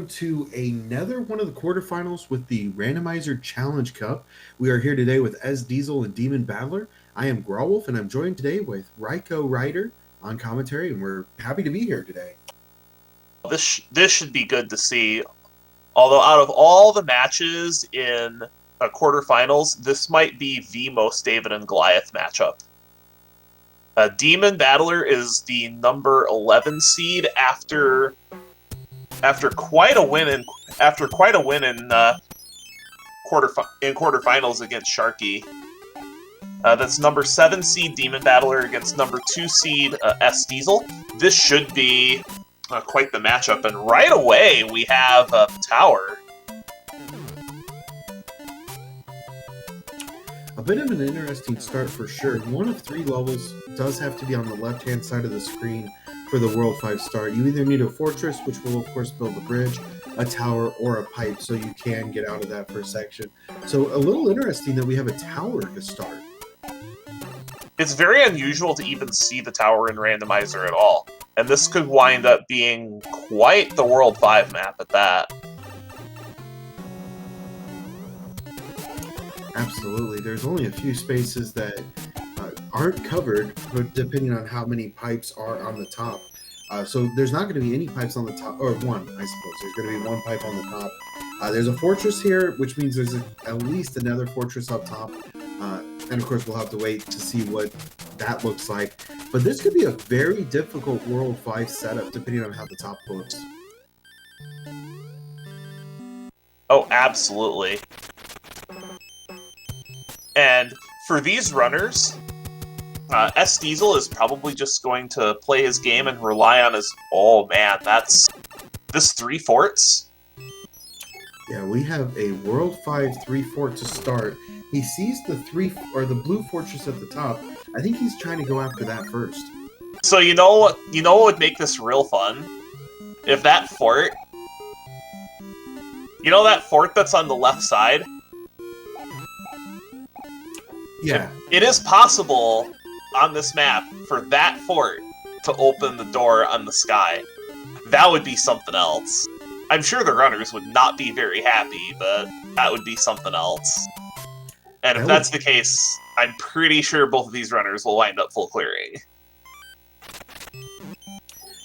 To another one of the quarterfinals with the Randomizer Challenge Cup. We are here today with SDiezal and Demon Battler. I am Grawolf, and I'm joined today with Ryko Ryder on commentary, and we're happy to be here today. This should be good to see. Although out of all the matches in quarterfinals, this might be the most David and Goliath matchup. Demon Battler is the number 11 seed after quite a win in quarterfinals against Sharky. That's number 7 seed Demon Battler against number 2 seed SDiezal. This should be quite the matchup, and right away we have Tower. A bit of an interesting start for sure. One of 3 levels does have to be on the left-hand side of the screen for the World 5 start. You either need a fortress, which will of course build a bridge, a tower, or a pipe, so you can get out of that first section. So a little interesting that we have a tower to start. It's very unusual to even see the tower in Randomizer at all, and this could wind up being quite the World 5 map at that. Absolutely. There's only a few spaces that aren't covered, but depending on how many pipes are on the top. So there's not going to be any pipes on the top, or one, I suppose. There's going to be one pipe on the top. There's a fortress here, which means there's at least another fortress up top. And of course, we'll have to wait to see what that looks like. But this could be a very difficult World 5 setup, depending on how the top looks. Oh, absolutely. And for these runners, SDiezal is probably just going to play his game and rely on his... Oh man, that's... This 3 forts? Yeah, we have a World 5 3 fort to start. He sees the the blue fortress at the top. I think he's trying to go after that first. So you know what would make this real fun? If that fort... You know that fort that's on the left side? Yeah. It is possible on this map for that fort to open the door on the sky. That would be something else. I'm sure the runners would not be very happy, but that would be something else. And if that's the case, I'm pretty sure both of these runners will wind up full clearing.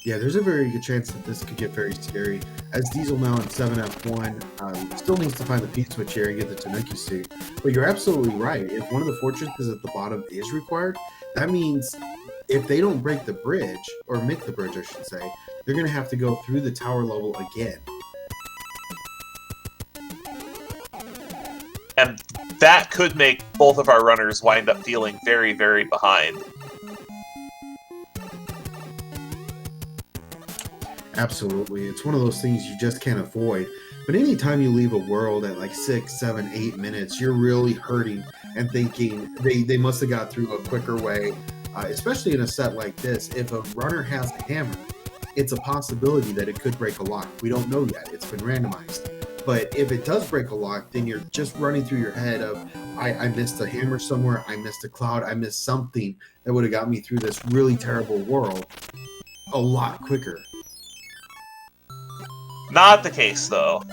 Yeah, there's a very good chance that this could get very scary. SDiezal now in 7F1 still needs to find the P-switch here and get the Tanuki suit. But you're absolutely right. If one of the fortresses at the bottom is required, that means if they don't break the bridge, or make the bridge, I should say, they're going to have to go through the tower level again. And that could make both of our runners wind up feeling very, very behind. Absolutely. It's one of those things you just can't avoid. But anytime you leave a world at like 6, 7, 8 minutes, you're really hurting and thinking they must have got through a quicker way. Especially in a set like this, if a runner has a hammer, it's a possibility that it could break a lock. We don't know yet. It's been randomized. But if it does break a lock, then you're just running through your head of, I missed a hammer somewhere, I missed a cloud, I missed something that would have got me through this really terrible world a lot quicker. Not the case, though.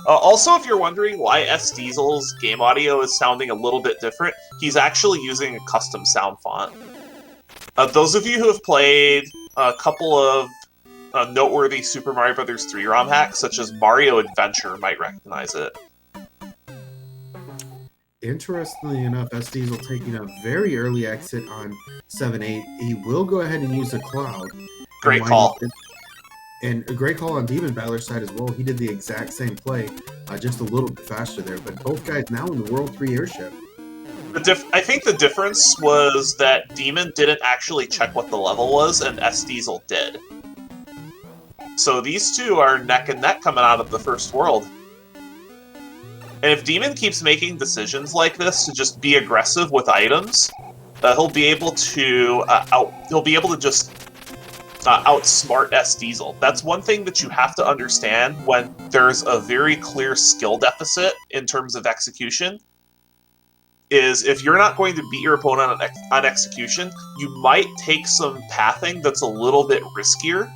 Also, if you're wondering why SDiezal's game audio is sounding a little bit different, he's actually using a custom sound font. Those of you who have played a couple of noteworthy Super Mario Bros. 3 ROM hacks, such as Mario Adventure, might recognize it. Interestingly enough, SDiezal taking a very early exit on 7-8. He will go ahead and use a cloud. Great call. And a great call on Demon Battler's side as well. He did the exact same play, just a little bit faster there. But both guys now in the World 3 airship. I think the difference was that Demon didn't actually check what the level was, and SDiezal did. So these two are neck and neck coming out of the first world. And if Demon keeps making decisions like this to just be aggressive with items, he'll be able to just outsmart SDiezal. That's one thing that you have to understand when there's a very clear skill deficit in terms of execution, is if you're not going to beat your opponent on execution, you might take some pathing that's a little bit riskier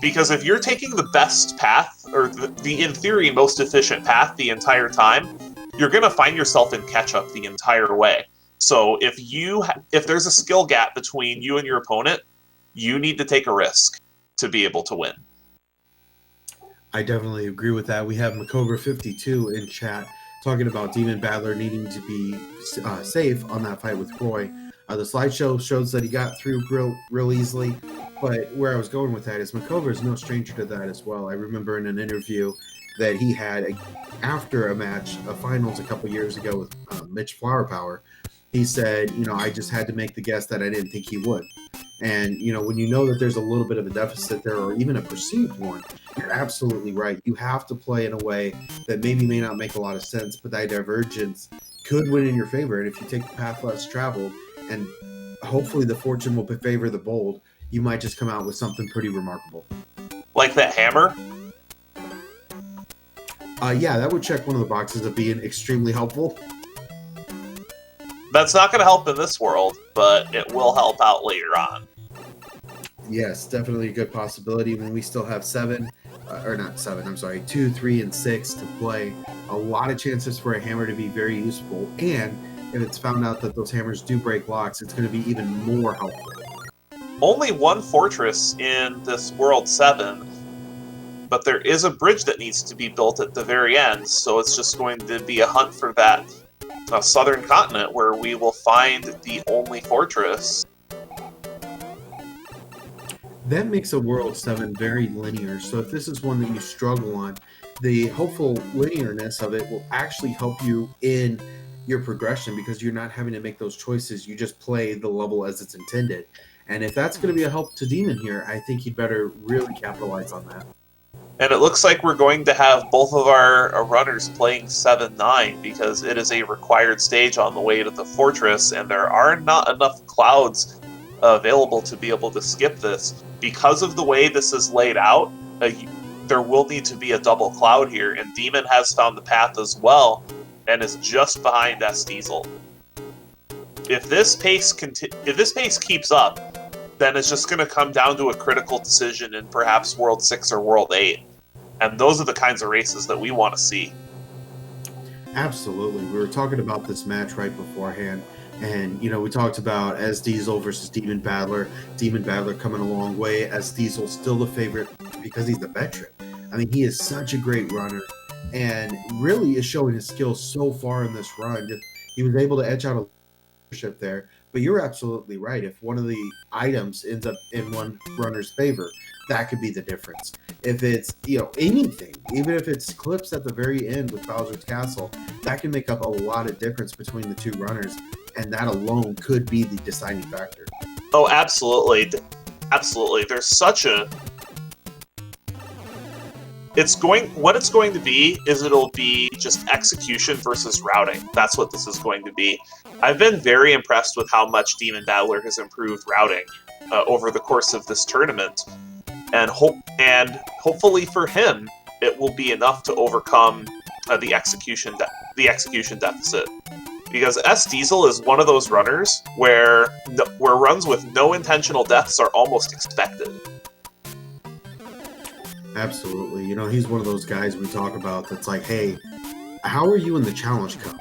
Because if you're taking the best path, or the in theory most efficient path the entire time, you're going to find yourself in catch-up the entire way. So if there's a skill gap between you and your opponent, you need to take a risk to be able to win. I definitely agree with that. We have Macobra52 in chat talking about Demon Battler needing to be safe on that fight with Roy. The slideshow shows that he got through real easily, but where I was going with that is Macobra is no stranger to that as well. I remember in an interview that he had after a match, a finals a couple years ago with Mitch Flower Power, he said, I just had to make the guess that I didn't think he would. And, when you know that there's a little bit of a deficit there, or even a perceived one, you're absolutely right. You have to play in a way that maybe may not make a lot of sense, but that divergence could win in your favor. And if you take the path less traveled, and hopefully the fortune will favor the bold, you might just come out with something pretty remarkable. Like that hammer? Yeah, that would check one of the boxes of being extremely helpful. That's not going to help in this world, but it will help out later on. Yes, definitely a good possibility when we still have 2, 3, and 6 to play. A lot of chances for a hammer to be very useful, and if it's found out that those hammers do break locks, it's going to be even more helpful. Only one fortress in this World 7, but there is a bridge that needs to be built at the very end, so it's just going to be a hunt for that southern continent where we will find the only fortress. That makes a World 7 very linear, so if this is one that you struggle on, the hopeful linearness of it will actually help you in your progression because you're not having to make those choices. You just play the level as it's intended. And if that's going to be a help to Demon here, I think he'd better really capitalize on that. And it looks like we're going to have both of our runners playing 7-9 because it is a required stage on the way to the fortress, and there are not enough clouds available to be able to skip this. Because of the way this is laid out, there will need to be a double cloud here, and Demon has found the path as well, and is just behind SDiezal. If this pace keeps up, then it's just going to come down to a critical decision in perhaps World 6 or World 8. And those are the kinds of races that we want to see. Absolutely. We were talking about this match right beforehand, and we talked about SDiezal versus Demon Battler. Demon Battler coming a long way. SDiezal still the favorite because he's the veteran. I mean, he is such a great runner, and really is showing his skills so far in this run. He was able to edge out a leadership there. But you're absolutely right. If one of the items ends up in one runner's favor, that could be the difference. If it's, anything, even if it's clips at the very end with Bowser's Castle, that can make up a lot of difference between the two runners, and that alone could be the deciding factor. Oh, absolutely. Absolutely. There's such a... What it's going to be is it'll be just execution versus routing. That's what this is going to be. I've been very impressed with how much Demon Battler has improved routing over the course of this tournament, and hopefully for him, it will be enough to overcome the execution deficit. Because SDiezal is one of those runners where runs with no intentional deaths are almost expected. Absolutely. He's one of those guys we talk about that's like, hey, how are you in the Challenge Cup?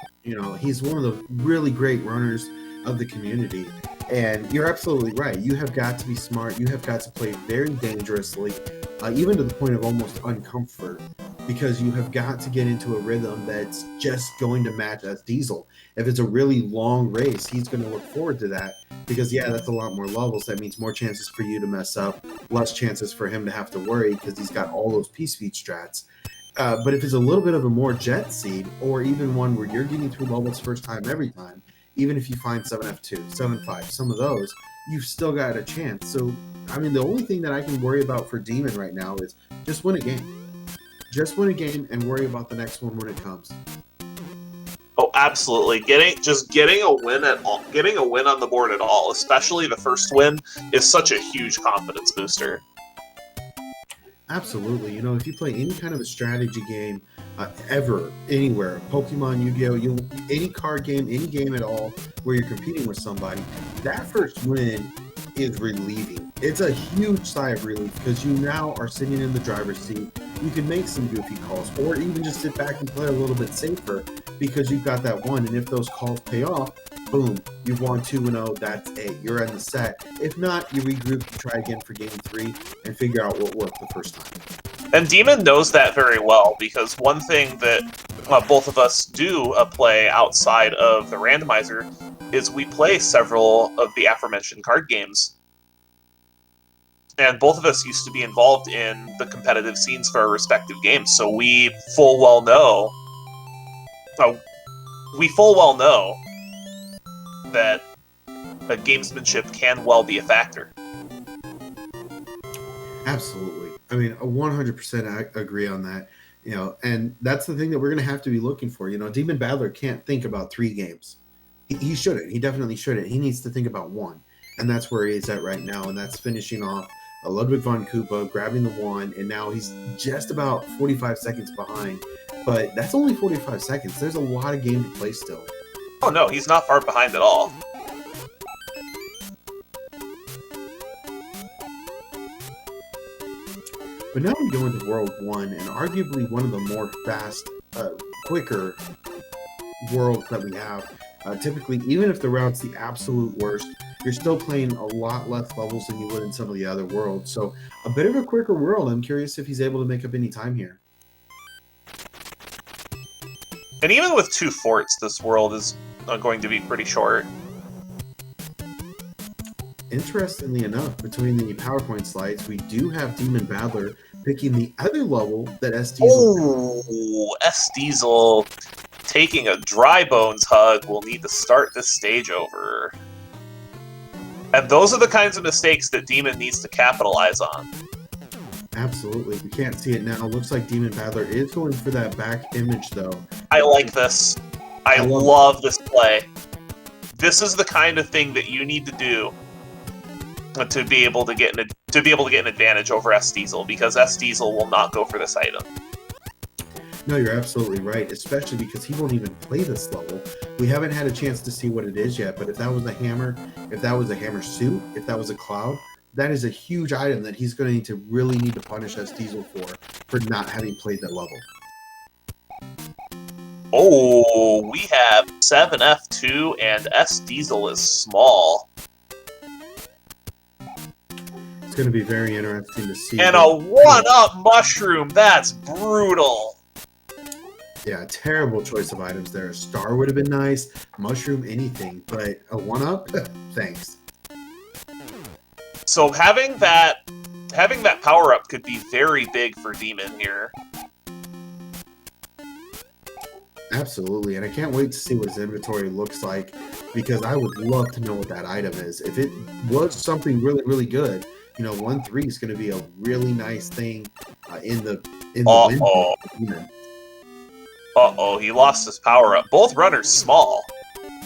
He's one of the really great runners of the community. And you're absolutely right. You have got to be smart. You have got to play very dangerously, even to the point of almost uncomfort, because you have got to get into a rhythm that's just going to match SDiezal. If it's a really long race, he's going to look forward to that because, yeah, that's a lot more levels. That means more chances for you to mess up, less chances for him to have to worry because he's got all those peace feat strats. But if it's a little bit of a more jet seed, or even one where you're getting through levels first time every time, even if you find 7F2, 7-5, some of those, you've still got a chance. So, I mean, the only thing that I can worry about for Demon right now is just win a game. Just win a game and worry about the next one when it comes. Oh, absolutely. Getting a win on the board at all, especially the first win, is such a huge confidence booster. Absolutely. If you play any kind of a strategy game ever, anywhere, Pokemon, Yu-Gi-Oh, any card game, any game at all where you're competing with somebody, that first win is relieving. It's a huge sigh of relief because you now are sitting in the driver's seat. You can make some goofy calls or even just sit back and play a little bit safer because you've got that one. And if those calls pay off, boom, you've won 2-0. That's it. You're in the set. If not, you regroup, you try again for game 3 and figure out what worked the first time. And Demon knows that very well because one thing that both of us do play outside of the randomizer is we play several of the aforementioned card games. And both of us used to be involved in the competitive scenes for our respective games, so we full well know that gamesmanship can well be a factor. Absolutely. I mean, 100% agree on that. You know, and that's the thing that we're going to have to be looking for. You know, Demon Battler can't think about 3 games. He shouldn't. He definitely shouldn't. He needs to think about 1. And that's where he is at right now. And that's finishing off a Ludwig von Koopa, grabbing the 1. And now he's just about 45 seconds behind. But that's only 45 seconds. There's a lot of game to play still. Oh, no, he's not far behind at all. But now we go into World 1, and arguably one of the more quicker worlds that we have. Typically, even if the route's the absolute worst, you're still playing a lot less levels than you would in some of the other worlds. So a bit of a quicker world. I'm curious if he's able to make up any time here. And even with 2 forts, this world is going to be pretty short. Interestingly enough, between the PowerPoint slides, we do have Demon Battler picking the other level that SDiezal. Oh, SDiezal taking a dry bones hug will need to start this stage over. And those are the kinds of mistakes that Demon needs to capitalize on. Absolutely. We can't see it now. Looks like Demon Battler is going for that back image, though. I like this. I love this play. This is the kind of thing that you need to do to be able to get an advantage over SDiezal, because SDiezal will not go for this item. No, you're absolutely right, especially because he won't even play this level. We haven't had a chance to see what it is yet, but if that was a hammer, if that was a hammer suit, if that was a cloud, that is a huge item that he's going to really need to punish SDiezal for not having played that level. Oh, we have 7F2 and SDiezal is small. It's going to be very interesting to see. And a 1-up mushroom, that's brutal. Yeah, terrible choice of items there. A star would have been nice, mushroom, anything, but a 1-up? Thanks. So having that power-up could be very big for Demon here. Absolutely, and I can't wait to see what his inventory looks like, because I would love to know what that item is. If it was something really, really good, you know, 1-3 is going to be a really nice thing in the win. Uh-oh, he lost his power-up. Both runners small,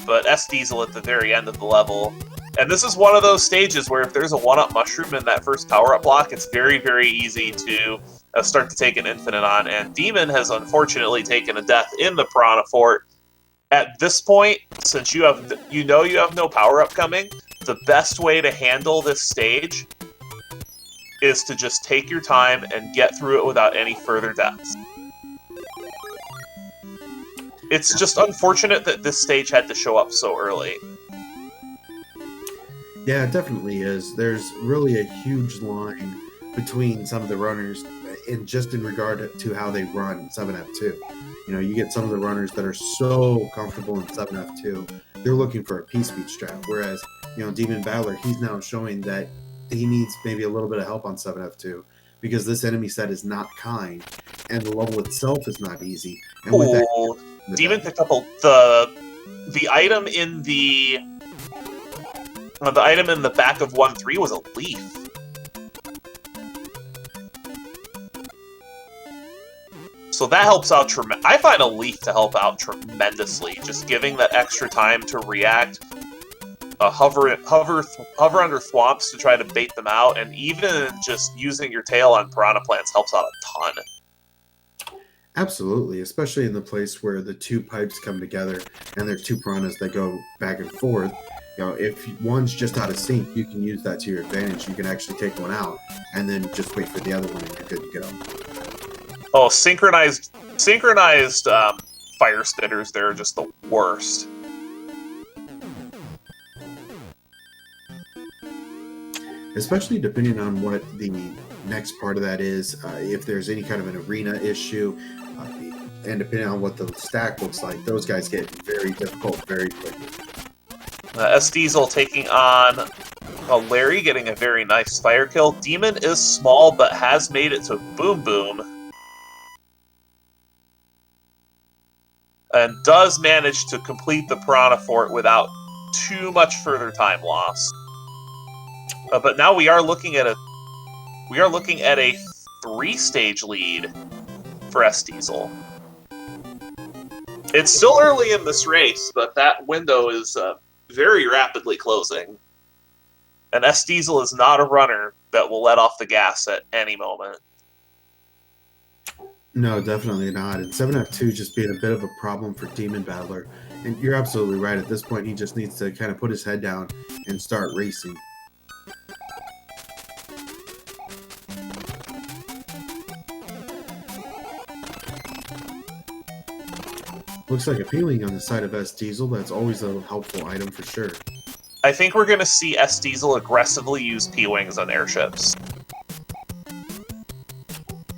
but SDiezal at the very end of the level. And this is one of those stages where if there's a 1-up mushroom in that first power-up block, it's very, very easy to start to take an infinite on. And Demon has unfortunately taken a death in the Piranha Fort. At this point, since you have no power-up coming, the best way to handle this stage is to just take your time and get through it without any further deaths. It's just unfortunate that this stage had to show up so early. Yeah, it definitely is. There's really a huge line between some of the runners in regard to how they run 7F2. You know, you get some of the runners that are so comfortable in 7F2, they're looking for a P-speed strat. Whereas, you know, Demon Battler, he's now showing that he needs maybe a little bit of help on 7F2 because this enemy set is not kind and the level itself is not easy. And with that, Demon picked up the item in the item in the back of 1-3 was a leaf. So that helps out tremendously. I find a leaf to help out tremendously, just giving that extra time to react, hover under thwomps to try to bait them out, and even just using your tail on piranha plants helps out a ton. Absolutely, especially in the place where the 2 pipes come together and there's 2 piranhas that go back and forth. if one's just out of sync, you can use that to your advantage. You can actually take one out and then just wait for the other one, and you're good to go. Oh, synchronized fire spitters, they're just the worst. Especially depending on what the next part of that is, if there's any kind of an arena issue, and depending on what the stack looks like, those guys get very difficult very quickly. SDiezal taking on Larry, getting a very nice fire kill. Demon is small, but has made it to Boom Boom. And does manage to complete the Piranha Fort without too much further time lost. But now we are looking at a 3-stage lead for SDiezal. It's still early in this race, but that window is very rapidly closing. And SDiezal is not a runner that will let off the gas at any moment. No, definitely not. And 7F2 just being a bit of a problem for Demon Battler. And you're absolutely right. At this point, he just needs to kind of put his head down and start racing. Looks like a peeling on the side of SDiezal. That's always a helpful item for sure. I think we're going to see SDiezal aggressively use P-Wings on airships.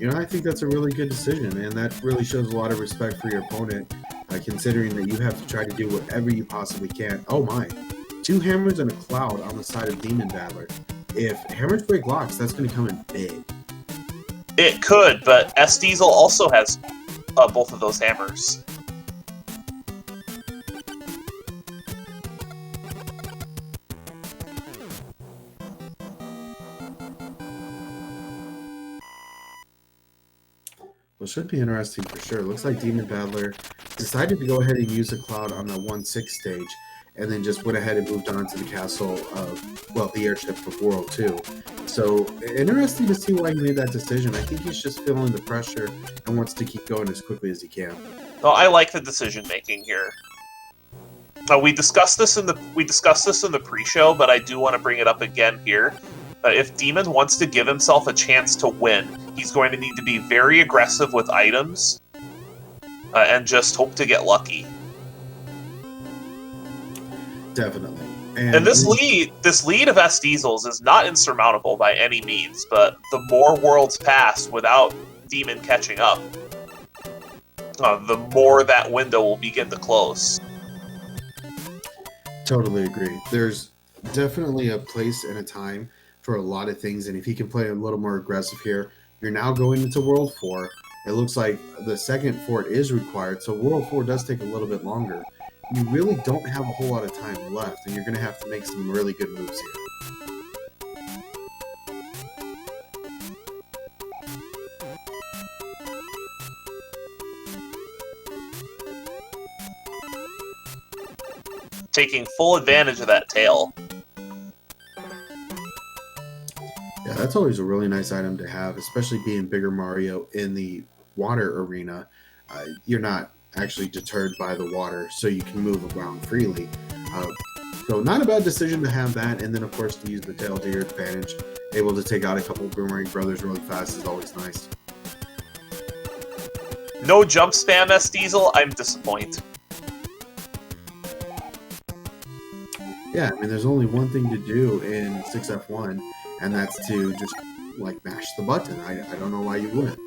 I think that's a really good decision, and that really shows a lot of respect for your opponent, considering that you have to try to do whatever you possibly can. Oh my, 2 hammers and a cloud on the side of Demon Battler. If hammers break locks, that's going to come in big. It could, but SDiezal also has both of those hammers. Well, should be interesting for sure. Looks like Demon Battler decided to go ahead and use a cloud on the 1-6 stage, and then just went ahead and moved on to the castle of, well, the airship of World 2. So, interesting to see why he made that decision. I think he's just feeling the pressure and wants to keep going as quickly as he can. Well, I like the decision making here. We discussed this in the pre-show, but I do want to bring it up again here. If Demon wants to give himself a chance to win, he's going to need to be very aggressive with items and just hope to get lucky. Definitely. And this lead of SDiezal's is not insurmountable by any means, but the more worlds pass without Demon catching up, the more that window will begin to close. Totally agree. There's definitely a place and a time for a lot of things, and if he can play a little more aggressive here, you're now going into World 4. It looks like the second fort is required, so World 4 does take a little bit longer. You really don't have a whole lot of time left, and you're going to have to make some really good moves here. Taking full advantage of that tail. Yeah, that's always a really nice item to have, especially being bigger Mario in the water arena. You're not actually deterred by the water, so you can move around freely. So not a bad decision to have that, and then of course to use the tail to your advantage. Able to take out a couple of Boomerang Brothers really fast is always nice. No jump spam SDiezal, I'm disappointed. Yeah, I mean, there's only one thing to do in 6F1, and that's to just, like, mash the button. I don't know why you wouldn't.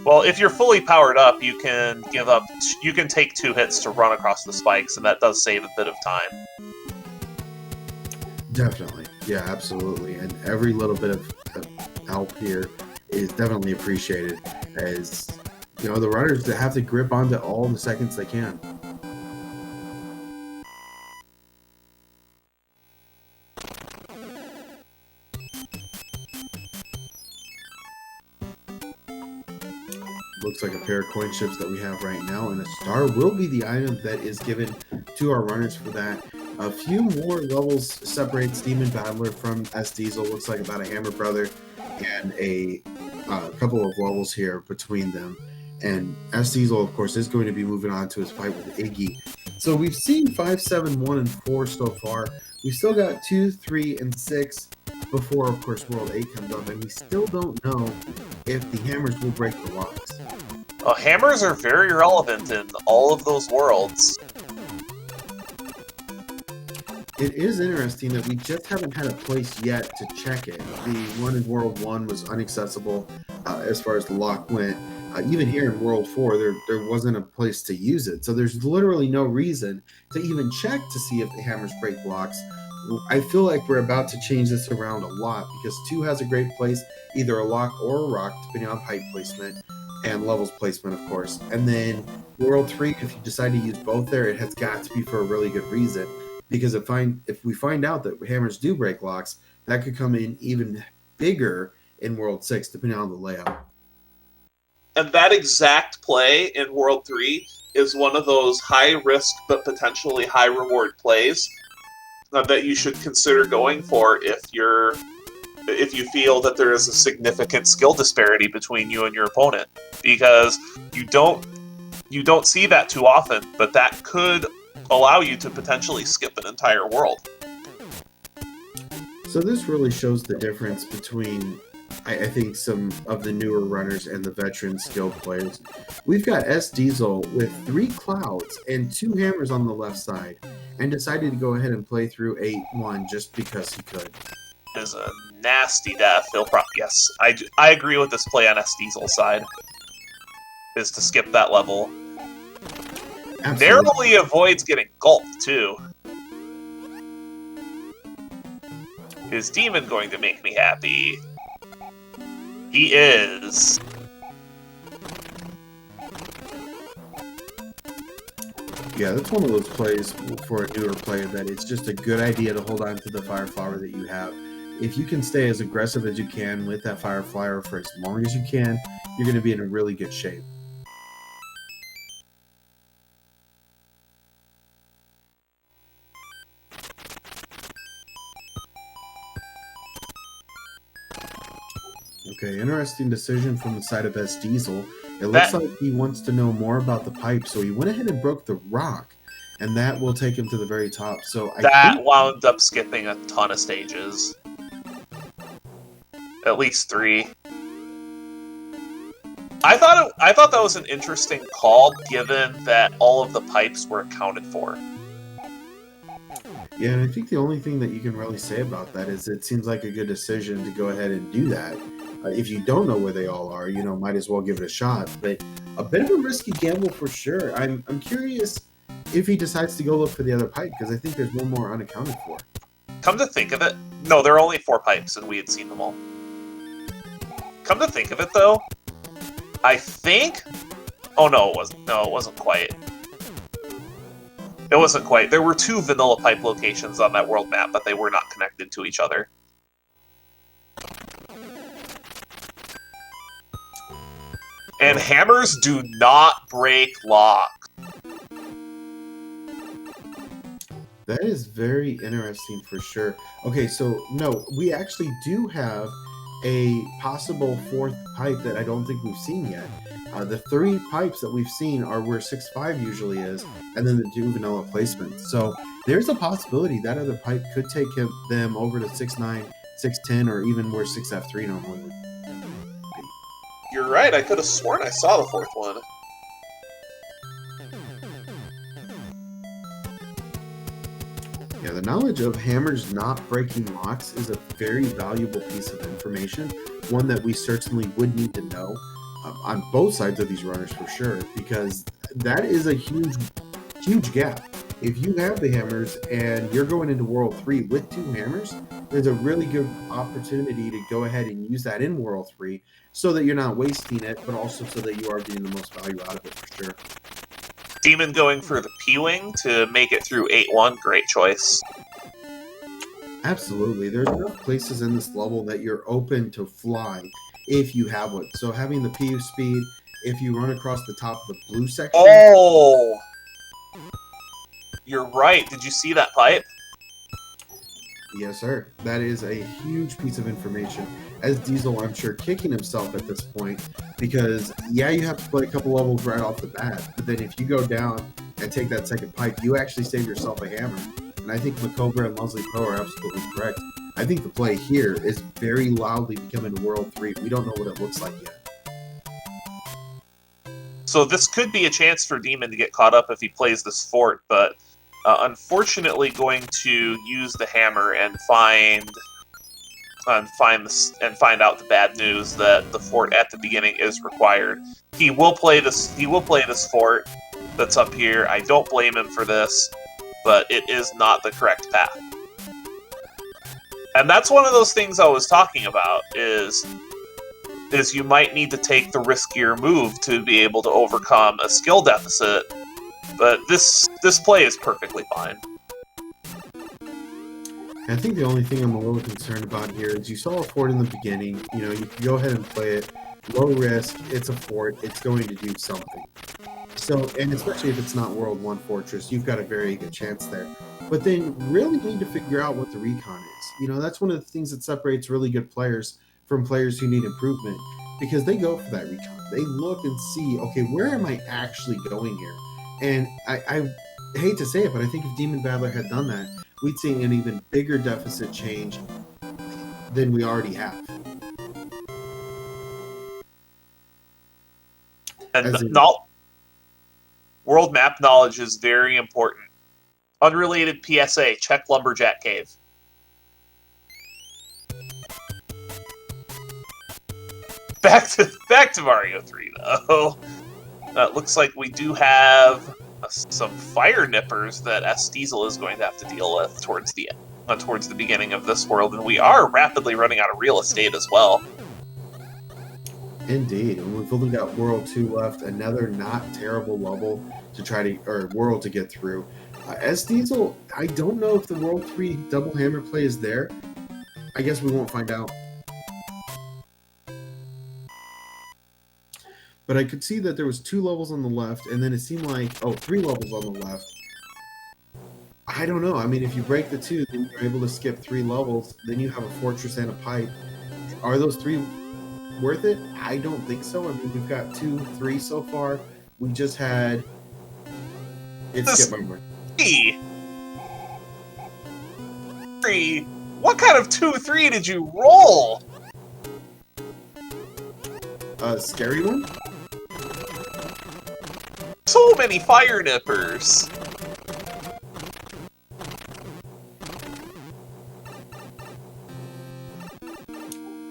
Well, if you're fully powered up, you can take 2 hits to run across the spikes, and that does save a bit of time. Definitely. Yeah, absolutely. And every little bit of help here is definitely appreciated, as, the runners that have to grip onto all the seconds they can. Looks like a pair of coin chips that we have right now, and a star will be the item that is given to our runners for that. A few more levels separates Demon Battler from SDiezal. Looks like about a Hammer Brother and a couple of levels here between them. And SDiezal, of course, is going to be moving on to his fight with Iggy. So we've seen 5, 7, 1, and 4 so far. We've still got 2, 3, and 6 before, of course, World 8 comes up, and we still don't know if the hammers will break the locks. Hammers are very relevant in all of those worlds. It is interesting that we just haven't had a place yet to check it. The one in World 1 was inaccessible as far as the lock went. Even here in World 4, there wasn't a place to use it. So there's literally no reason to even check to see if the hammers break blocks. I feel like we're about to change this around a lot because 2 has a great place, either a lock or a rock, depending on pipe placement and levels placement, of course. And then World 3, if you decide to use both there, it has got to be for a really good reason. Because if we find out that hammers do break locks, that could come in even bigger in World 6, depending on the layout. And that exact play in World 3 is one of those high-risk but potentially high-reward plays that you should consider going for if you feel that there is a significant skill disparity between you and your opponent. Because you don't see that too often, but that could allow you to potentially skip an entire world. So this really shows the difference between, I think, some of the newer runners and the veteran skilled players. We've got SDiezal with 3 clouds and 2 hammers on the left side, and decided to go ahead and play through 8-1 just because he could. It is a nasty death. Yes, I agree with this play on SDiezal's side, is to skip that level. Absolutely. Narrowly avoids getting gulped, too. Is Demon going to make me happy? He is. Yeah, that's one of those plays for a newer player that it's just a good idea to hold on to the fire flower that you have. If you can stay as aggressive as you can with that fire flower for as long as you can, you're going to be in a really good shape. Okay, interesting decision from the side of SDiezal. It looks like he wants to know more about the pipe, so he went ahead and broke the rock, and that will take him to the very top. So I think wound up skipping a ton of stages. At least 3. I thought that was an interesting call, given that all of the pipes were accounted for. Yeah, and I think the only thing that you can really say about that is it seems like a good decision to go ahead and do that. If you don't know where they all are, might as well give it a shot. But a bit of a risky gamble for sure. I'm curious if he decides to go look for the other pipe, because I think there's one more unaccounted for. Come to think of it, no, there are only 4 pipes, and we had seen them all. Come to think of it, though, I think... Oh, no, it wasn't. No, it wasn't quite. It wasn't quite. There were 2 vanilla pipe locations on that world map, but they were not connected to each other. And hammers do not break locks. That is very interesting for sure. Okay, so no, we actually do have a possible 4th pipe that I don't think we've seen yet. The 3 pipes that we've seen are where 6-5 usually is, and then the 2 vanilla placements. So there's a possibility that other pipe could take them over to 6-9, 6-10, or even where 6F3 normally would be. You're right, I could have sworn I saw the 4th one. Yeah, the knowledge of hammers not breaking locks is a very valuable piece of information, one that we certainly would need to know on both sides of these runners for sure, because that is a huge gap. If you have the hammers and you're going into World 3 with 2 hammers, there's a really good opportunity to go ahead and use that in World 3 so that you're not wasting it, but also so that you are getting the most value out of it for sure. Demon going for the P-Wing to make it through 8-1, great choice. Absolutely. There's enough places in this level that you're open to fly if you have one. So having the PU speed, if you run across the top of the blue section... Oh! You're right. Did you see that pipe? Yes, sir. That is a huge piece of information. SDiezal, I'm sure, kicking himself at this point because, yeah, you have to play a couple levels right off the bat, but then if you go down and take that second pipe, you actually save yourself a hammer. And I think Macobra and Leslie Pro are absolutely correct. I think the play here is very loudly becoming World 3. We don't know what it looks like yet. So this could be a chance for Demon to get caught up if he plays this fort, but unfortunately going to use the hammer and find out the bad news that the fort at the beginning is required. He will play this fort that's up here. I don't blame him for this, but it is not the correct path. And that's one of those things I was talking about, is you might need to take the riskier move to be able to overcome a skill deficit, but this play is perfectly fine. I think the only thing I'm a little concerned about here is you saw a fort in the beginning. You know, you can go ahead and play it. Low risk, it's a fort, it's going to do something. So, and especially if it's not World 1 Fortress, you've got a very good chance there. But then really need to figure out what the recon is. You know, that's one of the things that separates really good players from players who need improvement, because they go for that recon. They look and see, okay, where am I actually going here? And I hate to say it, but I think if Demon Battler had done that, we'd see an even bigger deficit change than we already have. And world map knowledge is very important. Unrelated PSA, check Lumberjack Cave. Back to Mario 3, though. Looks like we do have some fire nippers that SDiezal is going to have to deal with towards the beginning of this world, and we are rapidly running out of real estate as well. Indeed, and we've only got World 2 left, another not terrible level to try to, or world to get through. SDiezal, I don't know if the World 3 double hammer play is there. I guess we won't find out. But I could see that there was 2 levels on the left, and then it seemed like, 3 levels on the left. I don't know. I mean, if you break the 2, then you're able to skip 3 levels. Then you have a fortress and a pipe. Are those 3 worth it? I don't think so. I mean, we've got 2, 3 so far. We just had... Skip my word. 3? What kind of 2-3 did you roll? Scary one? So many fire nippers.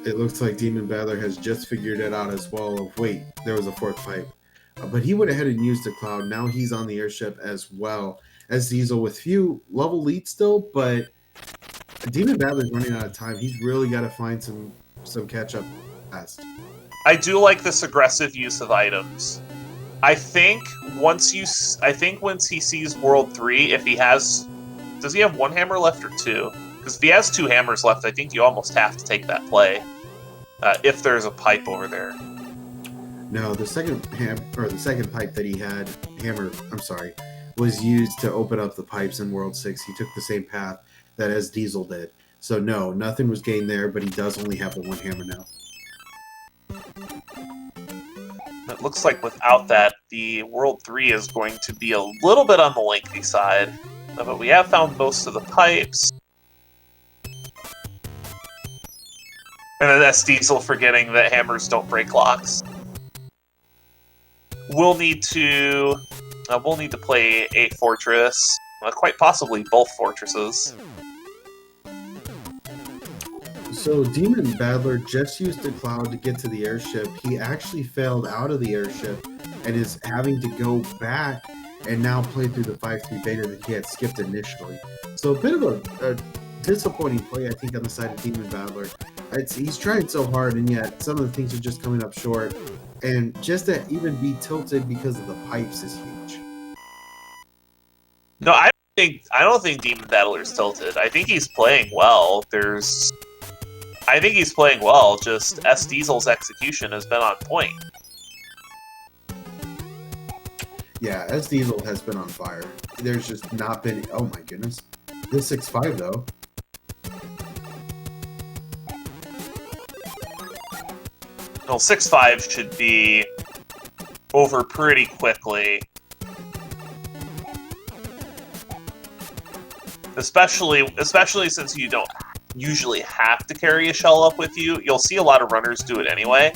It looks like Demon Battler has just figured it out as well. Of wait, there was a 4th pipe. But he went ahead and used the cloud. Now he's on the airship as well. SDiezal with few level leads still, but Demon Battler's running out of time. He's really got to find some catch up fast. I do like this aggressive use of items. I think once he sees World 3, if he has... Does he have 1 hammer left or 2? Because if he has 2 hammers left, I think you almost have to take that play. If there's a pipe over there. No, the second pipe that he had, was used to open up the pipes in World 6. He took the same path that SDiezal did. So no, nothing was gained there, but he does only have the 1 hammer now. It looks like without that, the World 3 is going to be a little bit on the lengthy side. But we have found most of the pipes. And then SDiezal forgetting that hammers don't break locks. We'll need to play a fortress, quite possibly both fortresses. So Demon Battler just used the cloud to get to the airship. He actually failed out of the airship and is having to go back and now play through the 5-3 beta that he had skipped initially. So a bit of a disappointing play, I think, on the side of Demon Battler. He's trying so hard, and yet some of the things are just coming up short. And just to even be tilted because of the pipes is huge. No, I don't think Demon Battler's tilted. I think he's playing well. I think he's playing well, just SDiezal's execution has been on point. Yeah, SDiezal has been on fire. There's just not been... Oh my goodness. This 6-5, though. Well, 6-5 should be over pretty quickly. Especially since you don't usually have to carry a shell up with you. You'll see a lot of runners do it anyway.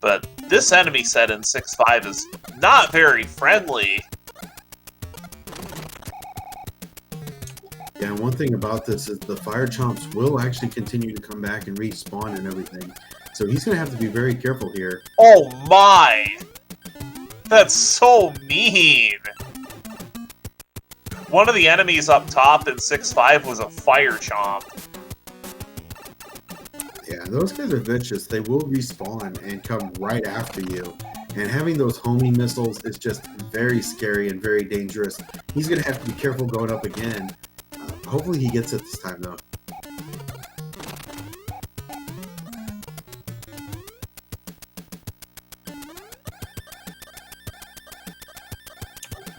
But this enemy set in 6-5 is not very friendly. Yeah, and one thing about this is the fire chomps will actually continue to come back and respawn and everything. So he's going to have to be very careful here. Oh my! That's so mean! One of the enemies up top in 6-5 was a fire chomp. Yeah, those guys are vicious. They will respawn and come right after you. And having those homing missiles is just very scary and very dangerous. He's going to have to be careful going up again. Hopefully he gets it this time, though.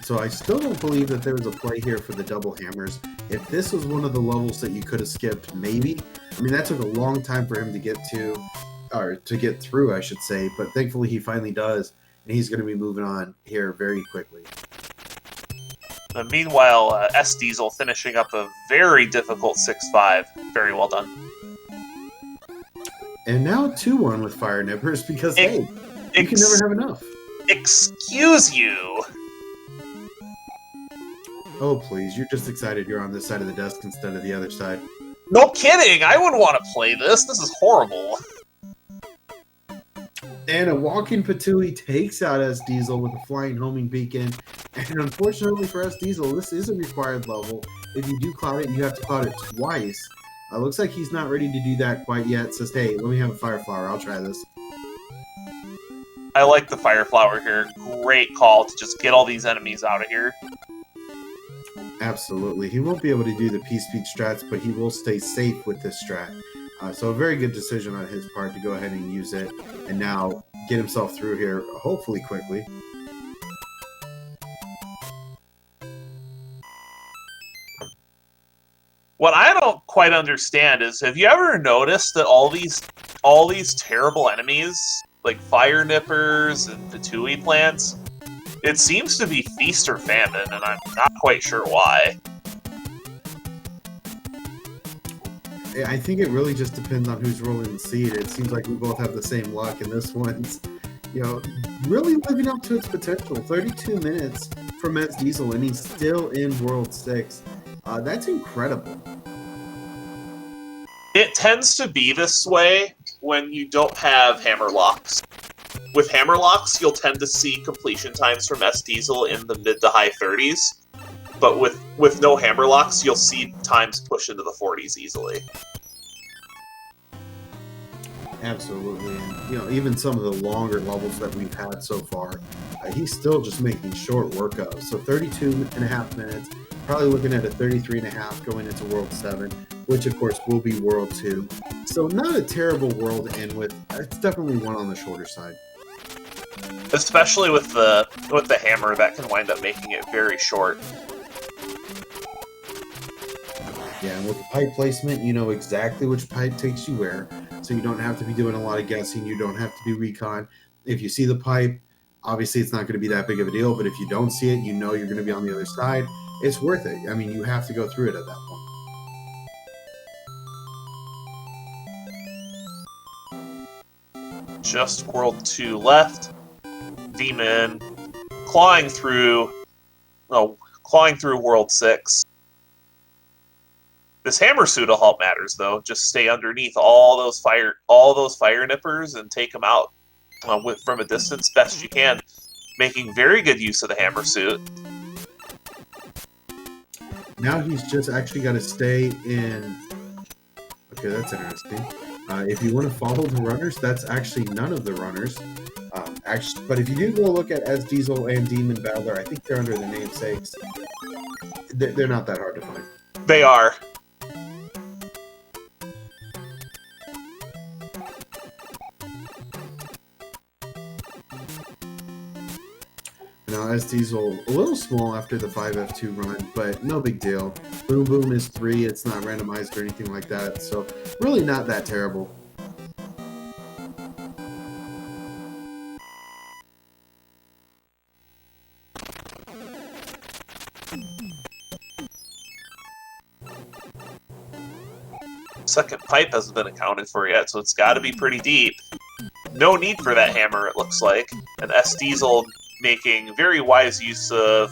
So I still don't believe that there was a play here for the double hammers. If this was one of the levels that you could have skipped, maybe. I mean, that took a long time for him to get to, or to get through, I should say. But thankfully he finally does, and he's going to be moving on here very quickly. Meanwhile, SDiezal finishing up a very difficult 6-5. Very well done. And now 2-1 with Fire Nippers because, hey, you can never have enough. Excuse you! Oh, please. You're just excited you're on this side of the desk instead of the other side. No kidding! I wouldn't want to play this. This is horrible. And a walking Patooey takes out SDiezal with a flying homing beacon. And unfortunately for SDiezal, this is a required level. If you do cloud it, you have to cloud it twice. Looks like he's not ready to do that quite yet. Says, hey, let me have a Fire Flower. I'll try this. I like the Fire Flower here. Great call to just get all these enemies out of here. Absolutely. He won't be able to do the P-Speed strats, but he will stay safe with this strat. So a very good decision on his part to go ahead and use it and now get himself through here, hopefully quickly. What I don't quite understand is, have you ever noticed that all these terrible enemies, like Fire Nippers and Patooey plants, it seems to be feast or famine, and I'm not quite sure why. I think it really just depends on who's rolling the seed. It seems like we both have the same luck, and this one's, really living up to its potential. 32 minutes from SDiezal, and he's still in World 6. That's incredible. It tends to be this way when you don't have hammer locks. With hammer locks, you'll tend to see completion times from SDiezal in the mid to high 30s. But with no hammer locks, you'll see times push into the 40s easily. Absolutely. And, even some of the longer levels that we've had so far, he's still just making short work of. So 32 and a half minutes, probably looking at a 33 and a half going into World 7, which of course will be World 2. So not a terrible world to end with. It's definitely one on the shorter side. Especially with the hammer, that can wind up making it very short. Yeah, and with the pipe placement, you know exactly which pipe takes you where, so you don't have to be doing a lot of guessing. You don't have to do recon. If you see the pipe, obviously it's not going to be that big of a deal, but if you don't see it, you know you're going to be on the other side. It's worth it. I mean, you have to go through it at that point. Just World 2 left. Demon clawing through World 6. This hammer suit will help matters though. Just stay underneath all those fire nippers and take them out from a distance best you can, making very good use of the hammer suit. Now he's just actually got to stay in. Okay, that's interesting. If you want to follow the runners, that's actually none of the runners. But if you do go look at SDiezal and Demon Battler, I think they're under the namesakes. They're not that hard to find. They are. Now, SDiezal, a little small after the 5F2 run, but no big deal. Boom Boom is 3, it's not randomized or anything like that, so really not that terrible. second pipe hasn't been accounted for yet, so it's got to be pretty deep. No need for that hammer, it looks like. And SDiezal making very wise use of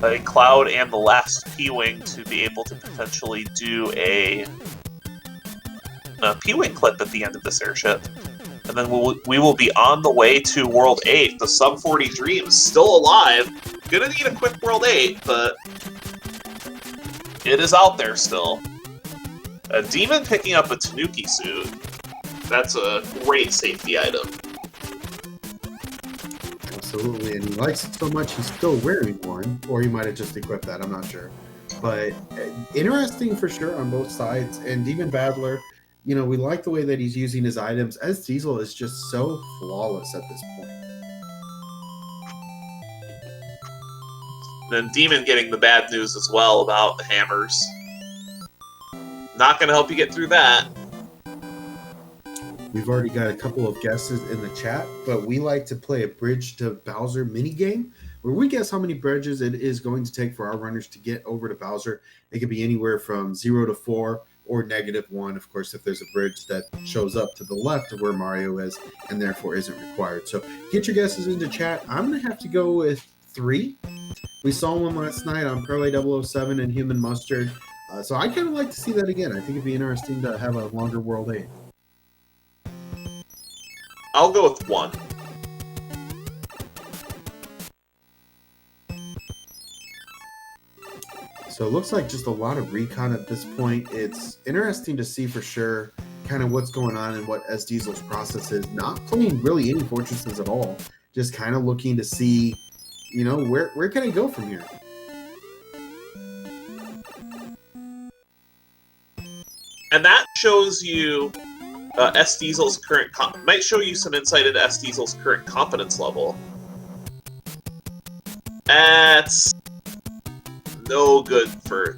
a Cloud and the last P-Wing to be able to potentially do a P-Wing clip at the end of this airship. And then we will be on the way to World 8. The Sub-40 Dream's still alive. Gonna need a quick World 8, but it is out there still. A Demon picking up a Tanuki suit. That's a great safety item. Absolutely, and he likes it so much he's still wearing one, or he might have just equipped that, I'm not sure. But interesting for sure on both sides, and Demon Battler, you know, we like the way that he's using his items. SDiezal is just so flawless at this point. Then Demon getting the bad news as well about the hammers. Not going to help you get through that. We've already got a couple of guesses in the chat, but we like to play a Bridge to Bowser minigame where we guess how many bridges it is going to take for our runners to get over to Bowser. It could be anywhere from 0 to 4 or -1, of course, if there's a bridge that shows up to the left of where Mario is and therefore isn't required. So get your guesses into chat. I'm going to have to go with 3. We saw one last night on Pearly 007 and Human Mustard. So I kind of like to see that again. I think it'd be interesting to have a longer World 8. I'll go with 1. So it looks like just a lot of recon at this point. It's interesting to see for sure kind of what's going on and what SDiezal's process is. Not playing really any fortresses at all. Just kind of looking to see, you know, where can I go from here? And that shows you SDiezal's current... might show you some insight into SDiezal's current competence level. That's no good for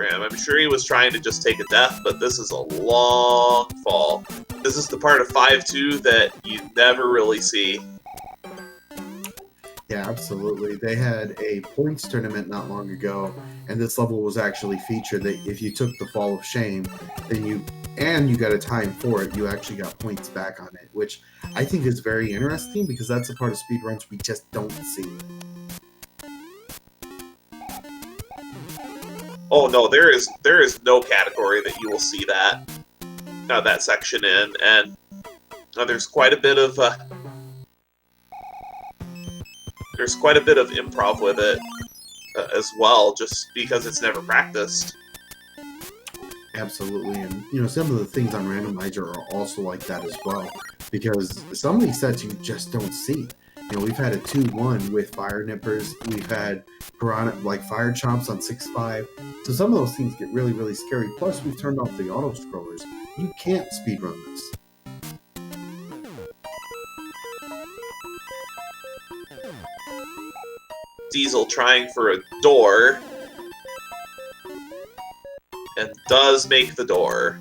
him. I'm sure he was trying to just take a death, but this is a long fall. This is the part of 5-2 that you never really see. Yeah, absolutely. They had a points tournament not long ago, and this level was actually featured that if you took the Fall of Shame, then you got a time for it, you actually got points back on it, which I think is very interesting because that's a part of speedruns we just don't see. Oh no, there is no category that you will see that section in, and there's quite a bit of improv with it as well, just because it's never practiced. Absolutely, and you know, some of the things on Randomizer are also like that as well, because some of these sets you just don't see. You know, we've had a 2-1 with Fire Nippers, we've had Piranha, like Fire Chomps on 6-5, so some of those things get really, really scary. Plus, we've turned off the auto-scrollers. You can't speedrun this. Diesel trying for a door, and does make the door.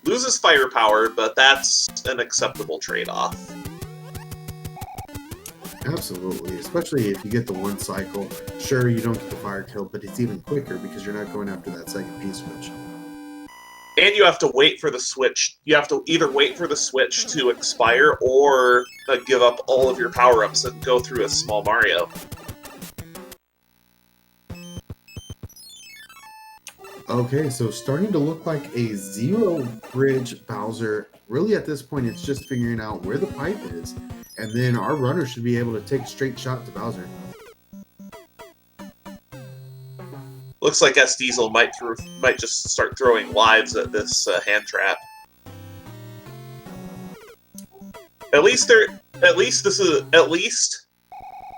Loses firepower, but that's an acceptable trade-off. Absolutely, especially if you get the one cycle. Sure, you don't get the fire kill, but it's even quicker because you're not going after that second P-switch. And you have to wait for the switch. You have to either wait for the switch to expire or give up all of your power-ups and go through a small Mario. Okay, so starting to look like a 0 bridge Bowser. Really at this point, it's just figuring out where the pipe is, and then our runner should be able to take a straight shot to Bowser. Looks like SDiezal might just start throwing lives at this hand trap.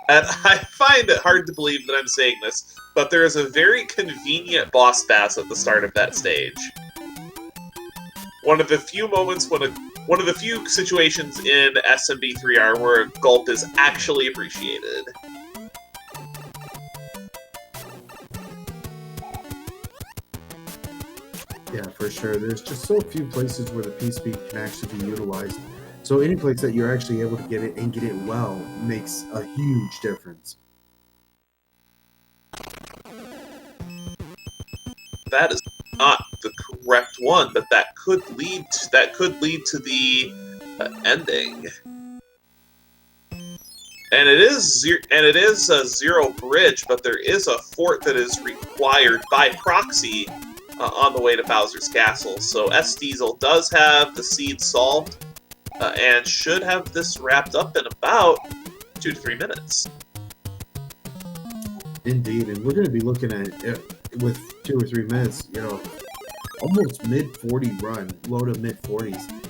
And I find it hard to believe that I'm saying this, but there is a very convenient boss bass at the start of that stage. One of the few situations in SMB3R where a gulp is actually appreciated. Yeah, for sure. There's just so few places where the P-speed can actually be utilized. So any place that you're actually able to get it and get it well makes a huge difference. That is not the correct one, but that could lead to the ending. And it is a zero bridge, but there is a fort that is required by proxy on the way to Bowser's Castle. So SDiezal does have the seed solved and should have this wrapped up in about 2 to 3 minutes. Indeed, and we're going to be looking at it with 2 or 3 minutes, you know, almost mid-40 run, low to mid-40s.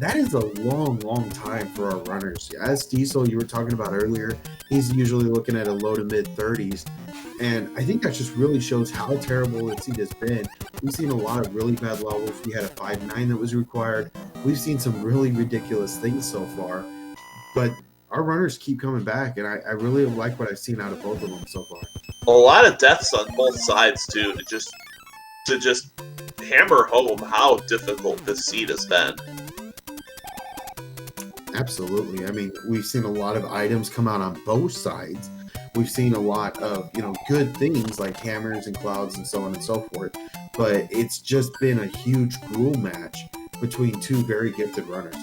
That is a long, long time for our runners. As SDiezal, you were talking about earlier, he's usually looking at a low to mid-30s. And I think that just really shows how terrible the seed has been. We've seen a lot of really bad levels. We had a 5.9 that was required. We've seen some really ridiculous things so far. But our runners keep coming back, and I really like what I've seen out of both of them so far. A lot of deaths on both sides, too, to just hammer home how difficult this seed has been. Absolutely. I mean, we've seen a lot of items come out on both sides. We've seen a lot of, you know, good things like hammers and clouds and so on and so forth. But it's just been a huge gruel match between two very gifted runners.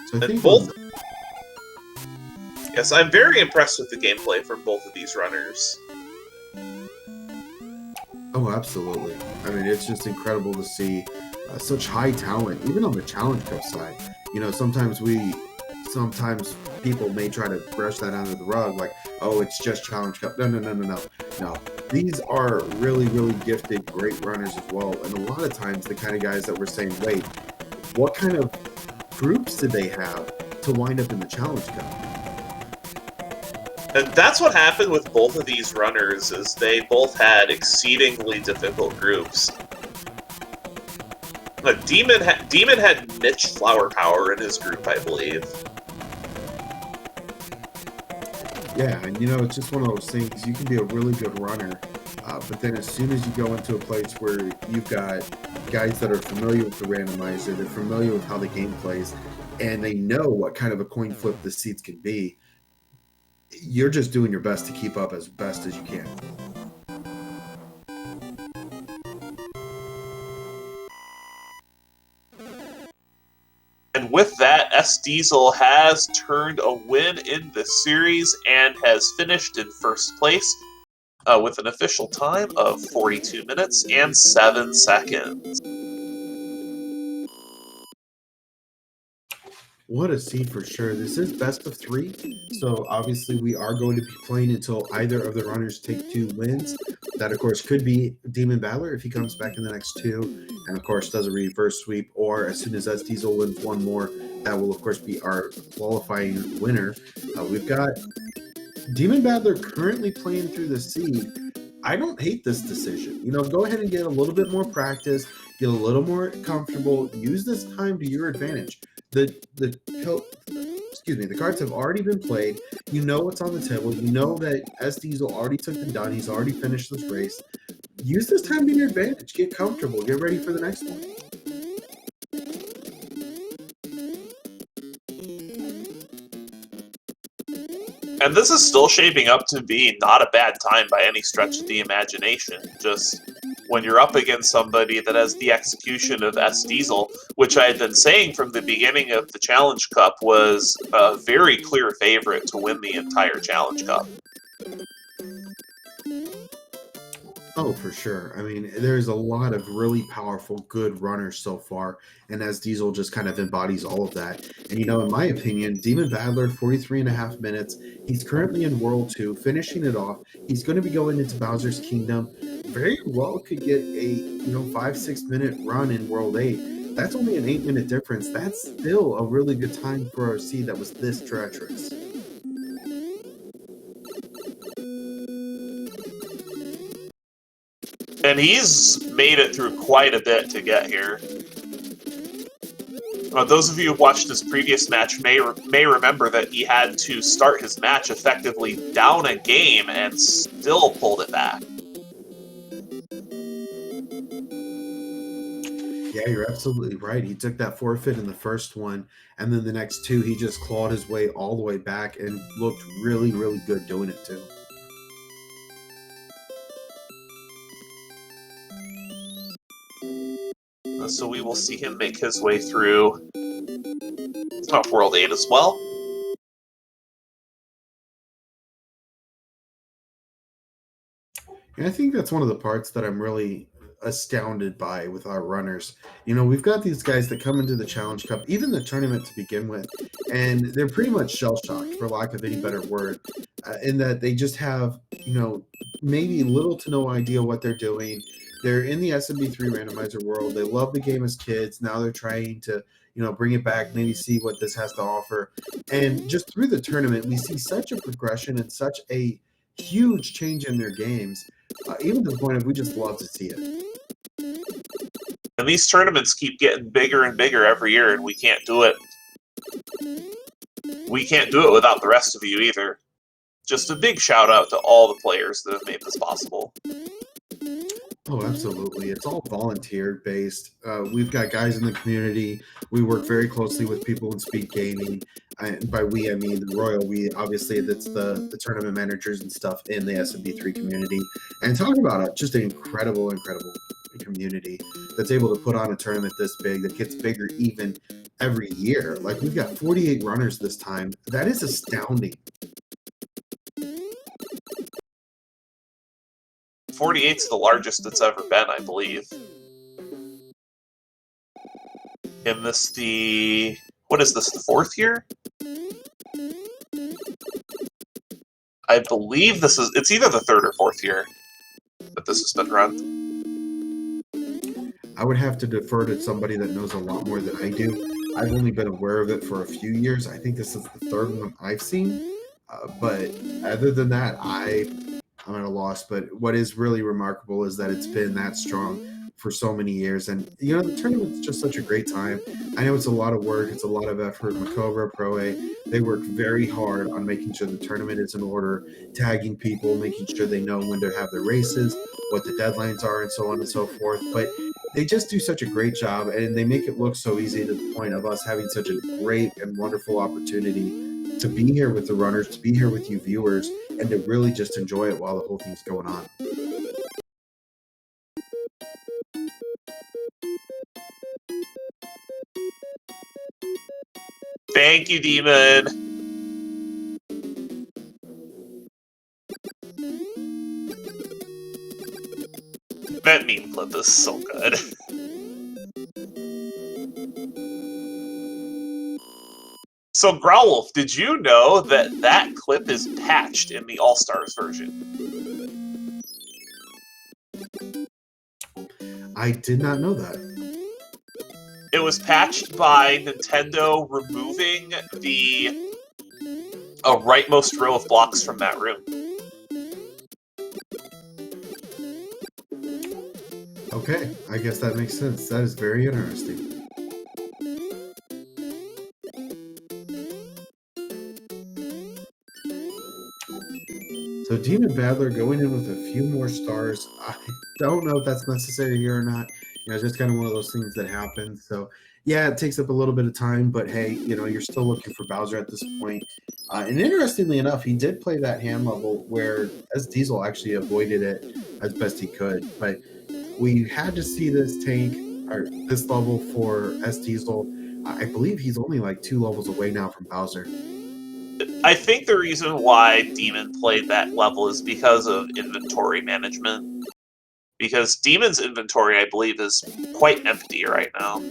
So I think Yes, I'm very impressed with the gameplay from both of these runners. Oh, absolutely. I mean, it's just incredible to see such high talent, even on the Challenge Cup side. You know, sometimes people may try to brush that under the rug, like, oh, it's just Challenge Cup. No. These are really, really gifted, great runners as well. And a lot of times, the kind of guys that we're saying, wait, what kind of groups did they have to wind up in the Challenge Cup? And that's what happened with both of these runners, is they both had exceedingly difficult groups. But Demon had Mitch Flower Power in his group, I believe. Yeah, and you know, it's just one of those things. You can be a really good runner, but then as soon as you go into a place where you've got guys that are familiar with the randomizer, they're familiar with how the game plays, and they know what kind of a coin flip the seeds can be, you're just doing your best to keep up as best as you can. And with that, SDiezal has turned a win in the series and has finished in first place with an official time of 42 minutes and 7 seconds. What a seed for sure. This is best of 3, so obviously we are going to be playing until either of the runners take 2 wins. That, of course, could be Demon Battler if he comes back in the next 2, and, of course, does a reverse sweep, or as soon as SDiezal wins 1 more, that will, of course, be our qualifying winner. We've got Demon Battler currently playing through the seed. I don't hate this decision. You know, go ahead and get a little bit more practice, get a little more comfortable, use this time to your advantage. The cards have already been played. You know what's on the table. You know that SDiezal already took the done. He's already finished this race. Use this time to your advantage. Get comfortable. Get ready for the next one. And this is still shaping up to be not a bad time by any stretch of the imagination. Just when you're up against somebody that has the execution of SDiezal, which I had been saying from the beginning of the Challenge Cup was a very clear favorite to win the entire Challenge Cup. Oh, for sure. I mean, there's a lot of really powerful, good runners so far, and SDiezal just kind of embodies all of that. And, you know, in my opinion, Demon Battler, 43.5 minutes. He's currently in World 2, finishing it off. He's going to be going into Bowser's Kingdom. Very well could get a, 5-6 minute run in World 8. That's only an 8-minute difference. That's still a really good time for a seed that was this treacherous. And he's made it through quite a bit to get here. Those of you who watched his previous match may remember that he had to start his match effectively down a game and still pulled it back. Yeah, you're absolutely right. He took that forfeit in the first one, and then the next two, he just clawed his way all the way back and looked really, really good doing it too. So we will see him make his way through World 8 as well. And I think that's one of the parts that I'm really astounded by with our runners. You know, we've got these guys that come into the Challenge Cup, even the tournament to begin with, and they're pretty much shell shocked, for lack of any better word, in that they just have, you know, maybe little to no idea what they're doing. They're in the SMB3 randomizer world. They love the game as kids. Now they're trying to, you know, bring it back, maybe see what this has to offer. And just through the tournament, we see such a progression and such a huge change in their games, even to the point of we just love to see it. And these tournaments keep getting bigger and bigger every year, and we can't do it. We can't do it without the rest of you either. Just a big shout out to all the players that have made this possible. Oh, absolutely. It's all volunteer based. We've got guys in the community. We work very closely with people in SpeedGaming. And by we, I mean the Royal We. Obviously, that's the tournament managers and stuff in the SMB3 community. And talking about just an incredible, incredible community that's able to put on a tournament this big that gets bigger even every year. Like, we've got 48 runners this time. That is astounding. 48's the largest it's ever been, I believe. In this, what is this, the fourth year? I believe it's either the third or fourth year that this has been run. I would have to defer to somebody that knows a lot more than I do. I've only been aware of it for a few years. I think this is the third one I've seen. But other than that, I'm at a loss. But what is really remarkable is that it's been that strong for so many years. And, you know, the tournament's just such a great time. I know it's a lot of work. It's a lot of effort. Macobra, Pro A, they work very hard on making sure the tournament is in order, tagging people, making sure they know when to have their races, what the deadlines are, and so on and so forth. But they just do such a great job, and they make it look so easy to the point of us having such a great and wonderful opportunity to be here with the runners, to be here with you viewers, and to really just enjoy it while the whole thing's going on. Thank you, Demon. That meme clip is so good. So, Growlwolf, did you know that that clip is patched in the All-Stars version? I did not know that. It was patched by Nintendo removing the rightmost row of blocks from that room. Okay, I guess that makes sense. That is very interesting. So Demon Battler going in with a few more stars. I don't know if that's necessary here or not. You know, it's just kind of one of those things that happen. So yeah, it takes up a little bit of time, but hey, you know, you're still looking for Bowser at this point. And interestingly enough, he did play that hand level where SDiezal actually avoided it as best he could. But we had to see this tank or this level for SDiezal. I believe he's only like 2 levels away now from Bowser. I think the reason why Demon played that level is because of inventory management. Because Demon's inventory, I believe, is quite empty right now.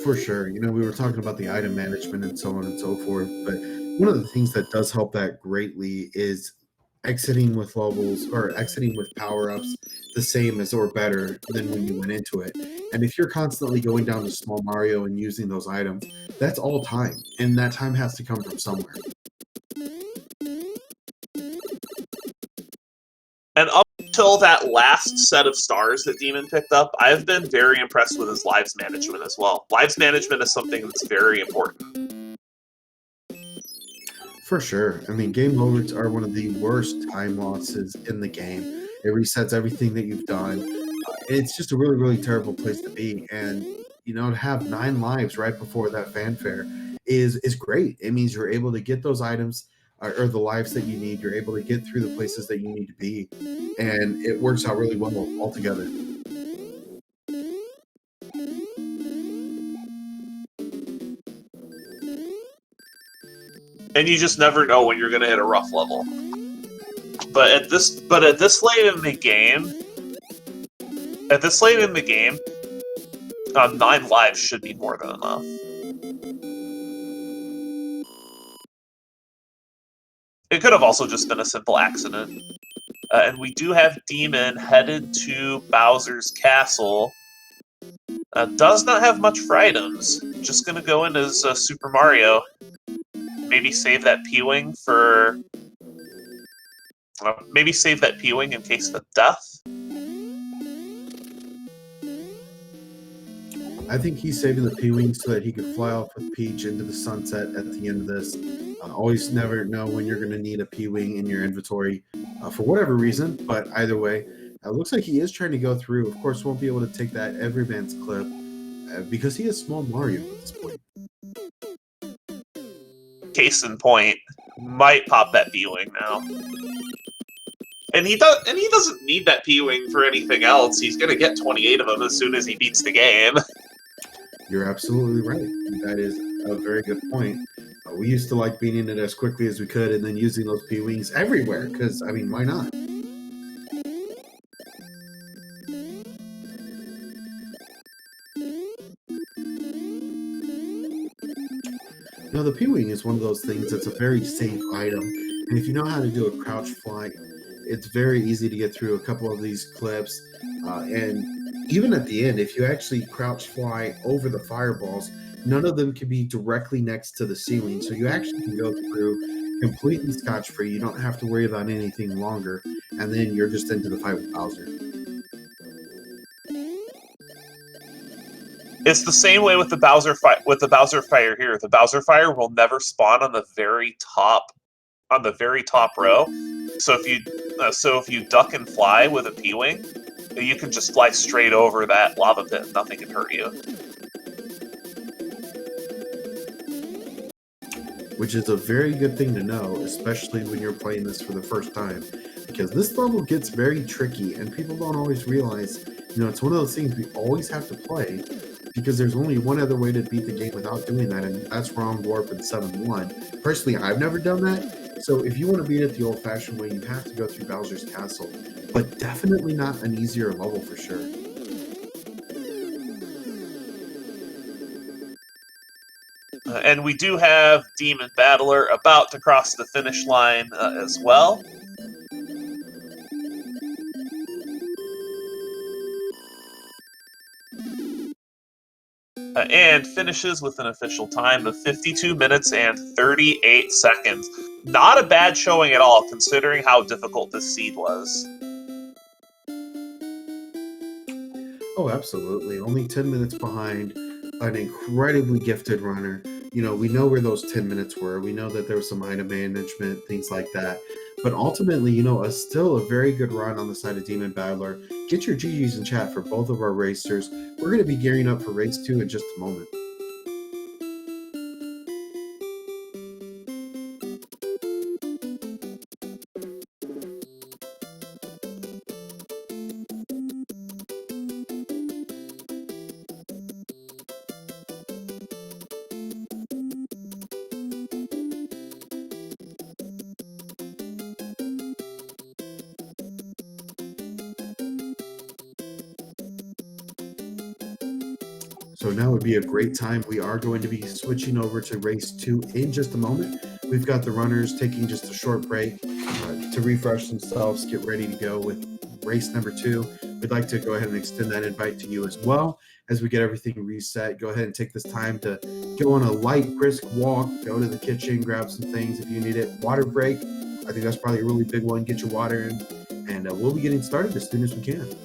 For sure. You know, we were talking about the item management and so on and so forth, but one of the things that does help that greatly is exiting with levels or exiting with power-ups the same as or better than when you went into it. And if you're constantly going down to Small Mario and using those items, that's all time, and that time has to come from somewhere. And up until that last set of stars that Demon picked up, I've been very impressed with his lives management as well. Lives management is something that's very important. For sure. I mean, game overs are one of the worst time losses in the game. It resets everything that you've done. it's just a really, really terrible place to be. And you know, to have 9 lives right before that fanfare is great. It means you're able to get those items or the lives that you need. You're able to get through the places that you need to be, and it works out really well altogether. And you just never know when you're going to hit a rough level. But at this late in the game, 9 lives should be more than enough. It could have also just been a simple accident. And we do have Demon headed to Bowser's Castle. Does not have much for items. Just gonna go in as Super Mario. Maybe save that P-Wing for... maybe save that P-Wing in case of death. I think he's saving the P-Wing so that he could fly off with Peach into the sunset at the end of this. Always never know when you're going to need a P-Wing in your inventory for whatever reason, but either way, it looks like he is trying to go through. Of course, won't be able to take that Everyman's clip because he is small Mario at this point. Case in point, might pop that P-Wing now. And he doesn't need that P-Wing for anything else. He's going to get 28 of them as soon as he beats the game. You're absolutely right. That is a very good point. We used to like beating it as quickly as we could and then using those P-Wings everywhere, because, I mean, why not? You know, the P-Wing is one of those things that's a very safe item, and if you know how to do a crouch fly, it's very easy to get through a couple of these clips, and even at the end, if you actually crouch fly over the fireballs, none of them can be directly next to the ceiling, so you actually can go through completely scotch-free. You don't have to worry about anything longer, and then you're just into the fight with Bowser. It's the same way with the Bowser Fire here. The Bowser Fire will never spawn on the very top row. So if you duck and fly with a P-Wing, you can just fly straight over that lava pit and nothing can hurt you. Which is a very good thing to know, especially when you're playing this for the first time, because this level gets very tricky and people don't always realize, you know, it's one of those things we always have to play because there's only one other way to beat the game without doing that, and that's Wrong Warp and 7-1. Personally, I've never done that, so if you want to beat it the old-fashioned way, you have to go through Bowser's Castle, but definitely not an easier level for sure. And we do have Demon Battler about to cross the finish line as well. And finishes with an official time of 52 minutes and 38 seconds. Not a bad showing at all, considering how difficult this seed was. Oh, absolutely. Only 10 minutes behind an incredibly gifted runner. You know, we know where those 10 minutes were. We know that there was some item management, things like that. But ultimately, you know, still a very good run on the side of Demon Battler. Get your GGs in chat for both of our racers. We're going to be gearing up for race 2 in just a moment. So now would be a great time. We are going to be switching over to race 2 in just a moment. We've got the runners taking just a short break to refresh themselves, get ready to go with race number 2. We'd like to go ahead and extend that invite to you as well as we get everything reset. Go ahead and take this time to go on a light, brisk walk, go to the kitchen, grab some things if you need it. Water break, I think that's probably a really big one. Get your water in, and we'll be getting started as soon as we can.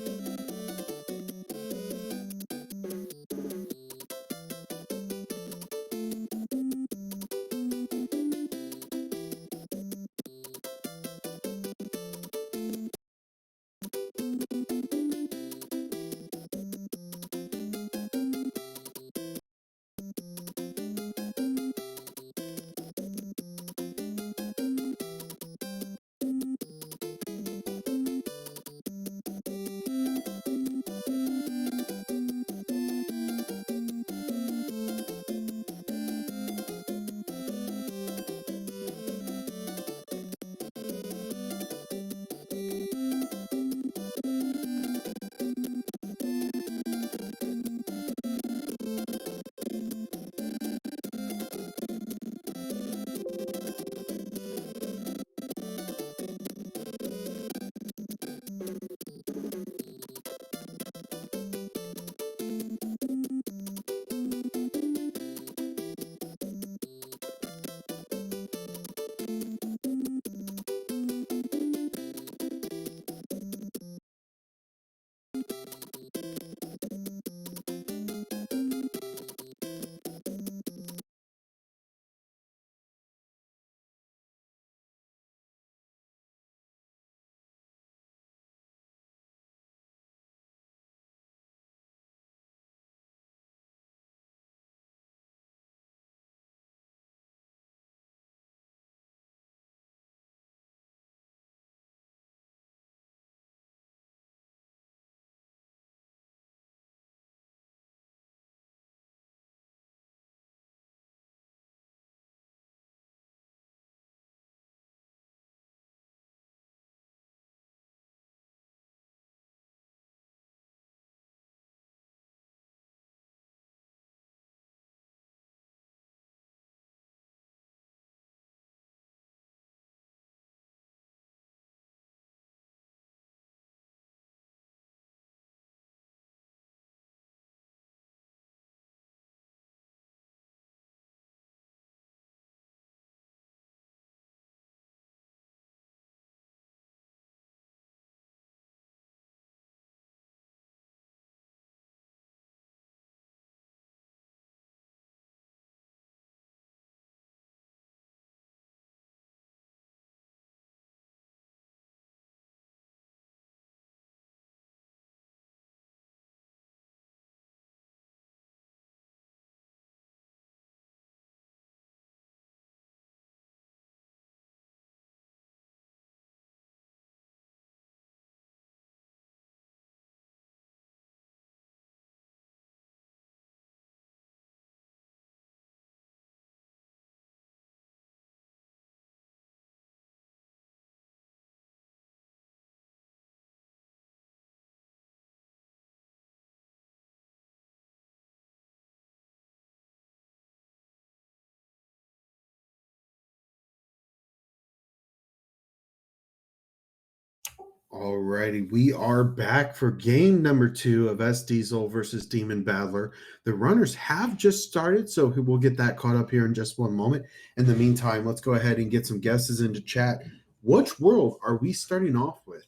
Alrighty, we are back for game number 2 of SDiezal versus Demon Battler. The runners have just started, so we'll get that caught up here in just one moment. In the meantime, let's go ahead and get some guesses into chat. Which world are we starting off with?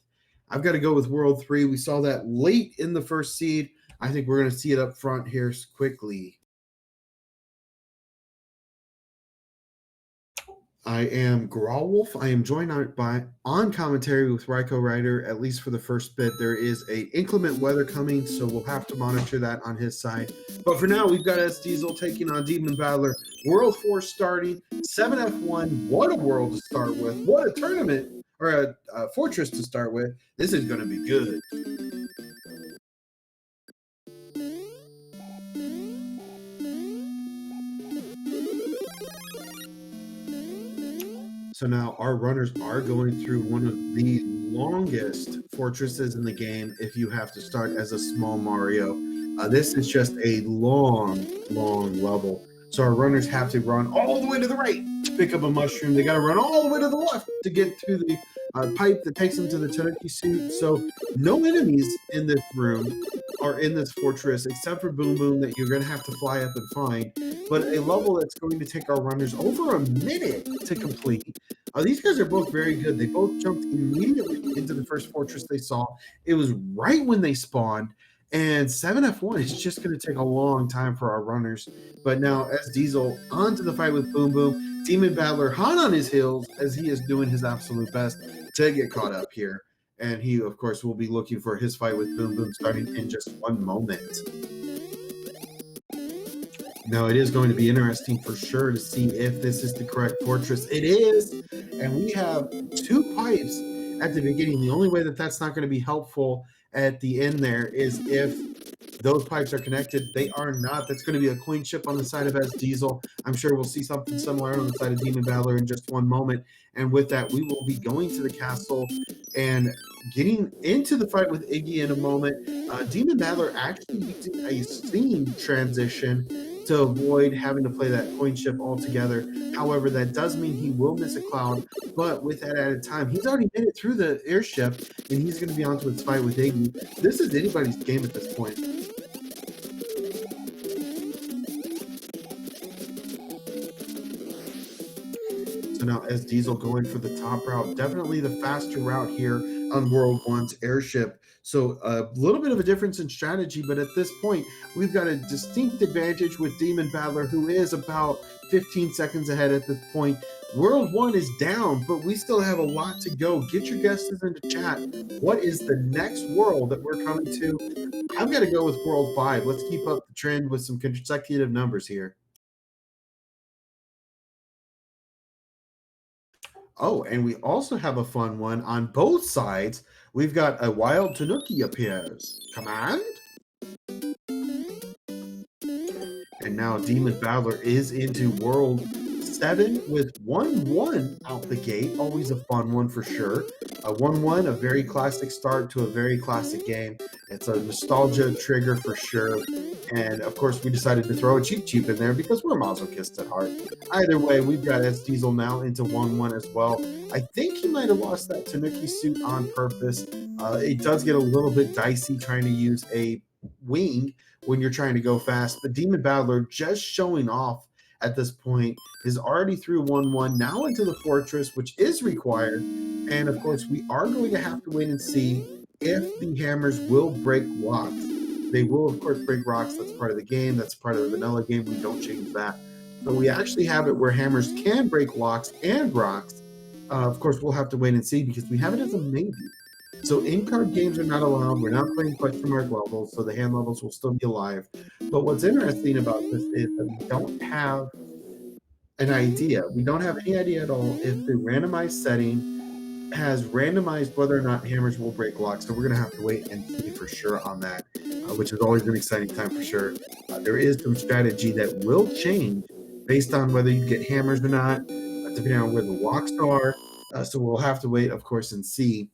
I've got to go with World 3. We saw that late in the first seed. I think we're going to see it up front here quickly. I am Growlwolf. I am joined on commentary with Ryko Ryder, at least for the first bit. There is a inclement weather coming, so we'll have to monitor that on his side. But for now, we've got SDiezal taking on Demon Battler. World 4 starting, 7F1. What a world to start with. What a tournament, or a fortress to start with. This is going to be good. So now our runners are going through one of the longest fortresses in the game if you have to start as a small Mario. This is just a long, long level. So our runners have to run all the way to the right to pick up a mushroom. They got to run all the way to the left to get to the pipe that takes them to the Tanuki suit. So no enemies in this room or in this fortress except for Boom Boom that you're going to have to fly up and find. But a level that's going to take our runners over a minute to complete. These guys are both very good. They both jumped immediately into the first fortress they saw. It was right when they spawned. And 7F1 is just going to take a long time for our runners. But now SDiezal onto the fight with Boom Boom. Demon Battler hot on his heels as he is doing his absolute best to get caught up here. And he, of course, will be looking for his fight with Boom Boom starting in just one moment. Now, it is going to be interesting for sure to see if this is the correct fortress. It is, and we have 2 pipes at the beginning. The only way that that's not going to be helpful at the end there is if those pipes are connected. They are not. That's going to be a coin chip on the side of SDiezal. I'm sure we'll see something similar on the side of Demon Battler in just one moment. And with that, we will be going to the castle and getting into the fight with Iggy in a moment. Demon Battler actually using a scene transition to avoid having to play that coin chip altogether. However, that does mean he will miss a cloud, but with that added time, he's already made it through the airship, and he's going to be on to his fight with Iggy. This is anybody's game at this point. So now SDiezal going for the top route, definitely the faster route here. on World 1's airship. So a little bit of a difference in strategy, but at this point, we've got a distinct advantage with Demon Battler, who is about 15 seconds ahead at this point. World 1 is down, but we still have a lot to go. Get your guesses into chat. What is the next world that we're coming to? I've got to go with World 5. Let's keep up the trend with some consecutive numbers here. Oh, and we also have a fun one on both sides. We've got a wild Tanuki appears. Command? And now Demon Battler is into World 7 with 1-1 out the gate. Always a fun one for sure. A 1-1, a very classic start to a very classic game. It's a nostalgia trigger for sure. And of course, we decided to throw a Cheep Cheep in there because we're masochists at heart. Either way, we've got SDiezal now into 1-1 as well. I think he might have lost that Tanuki suit on purpose. It does get a little bit dicey trying to use a wing when you're trying to go fast. But Demon Battler just showing off at this point is already through 1-1, now into the fortress, which is required. And of course, we are going to have to wait and see if the hammers will break rocks. They will, of course, break rocks. That's part of the game. That's part of the vanilla game. We don't change that. But we actually have it where hammers can break locks and rocks. Of course, we'll have to wait and see because we have it as a maybe. So in-card games are not allowed. We're not playing question mark levels, so the hand levels will still be alive. But what's interesting about this is that we don't have an idea. We don't have any idea at all if the randomized setting has randomized whether or not hammers will break locks. So we're going to have to wait and see for sure on that, which is always an exciting time for sure. There is some strategy that will change based on whether you get hammers or not, depending on where the locks are. So we'll have to wait, of course, and see.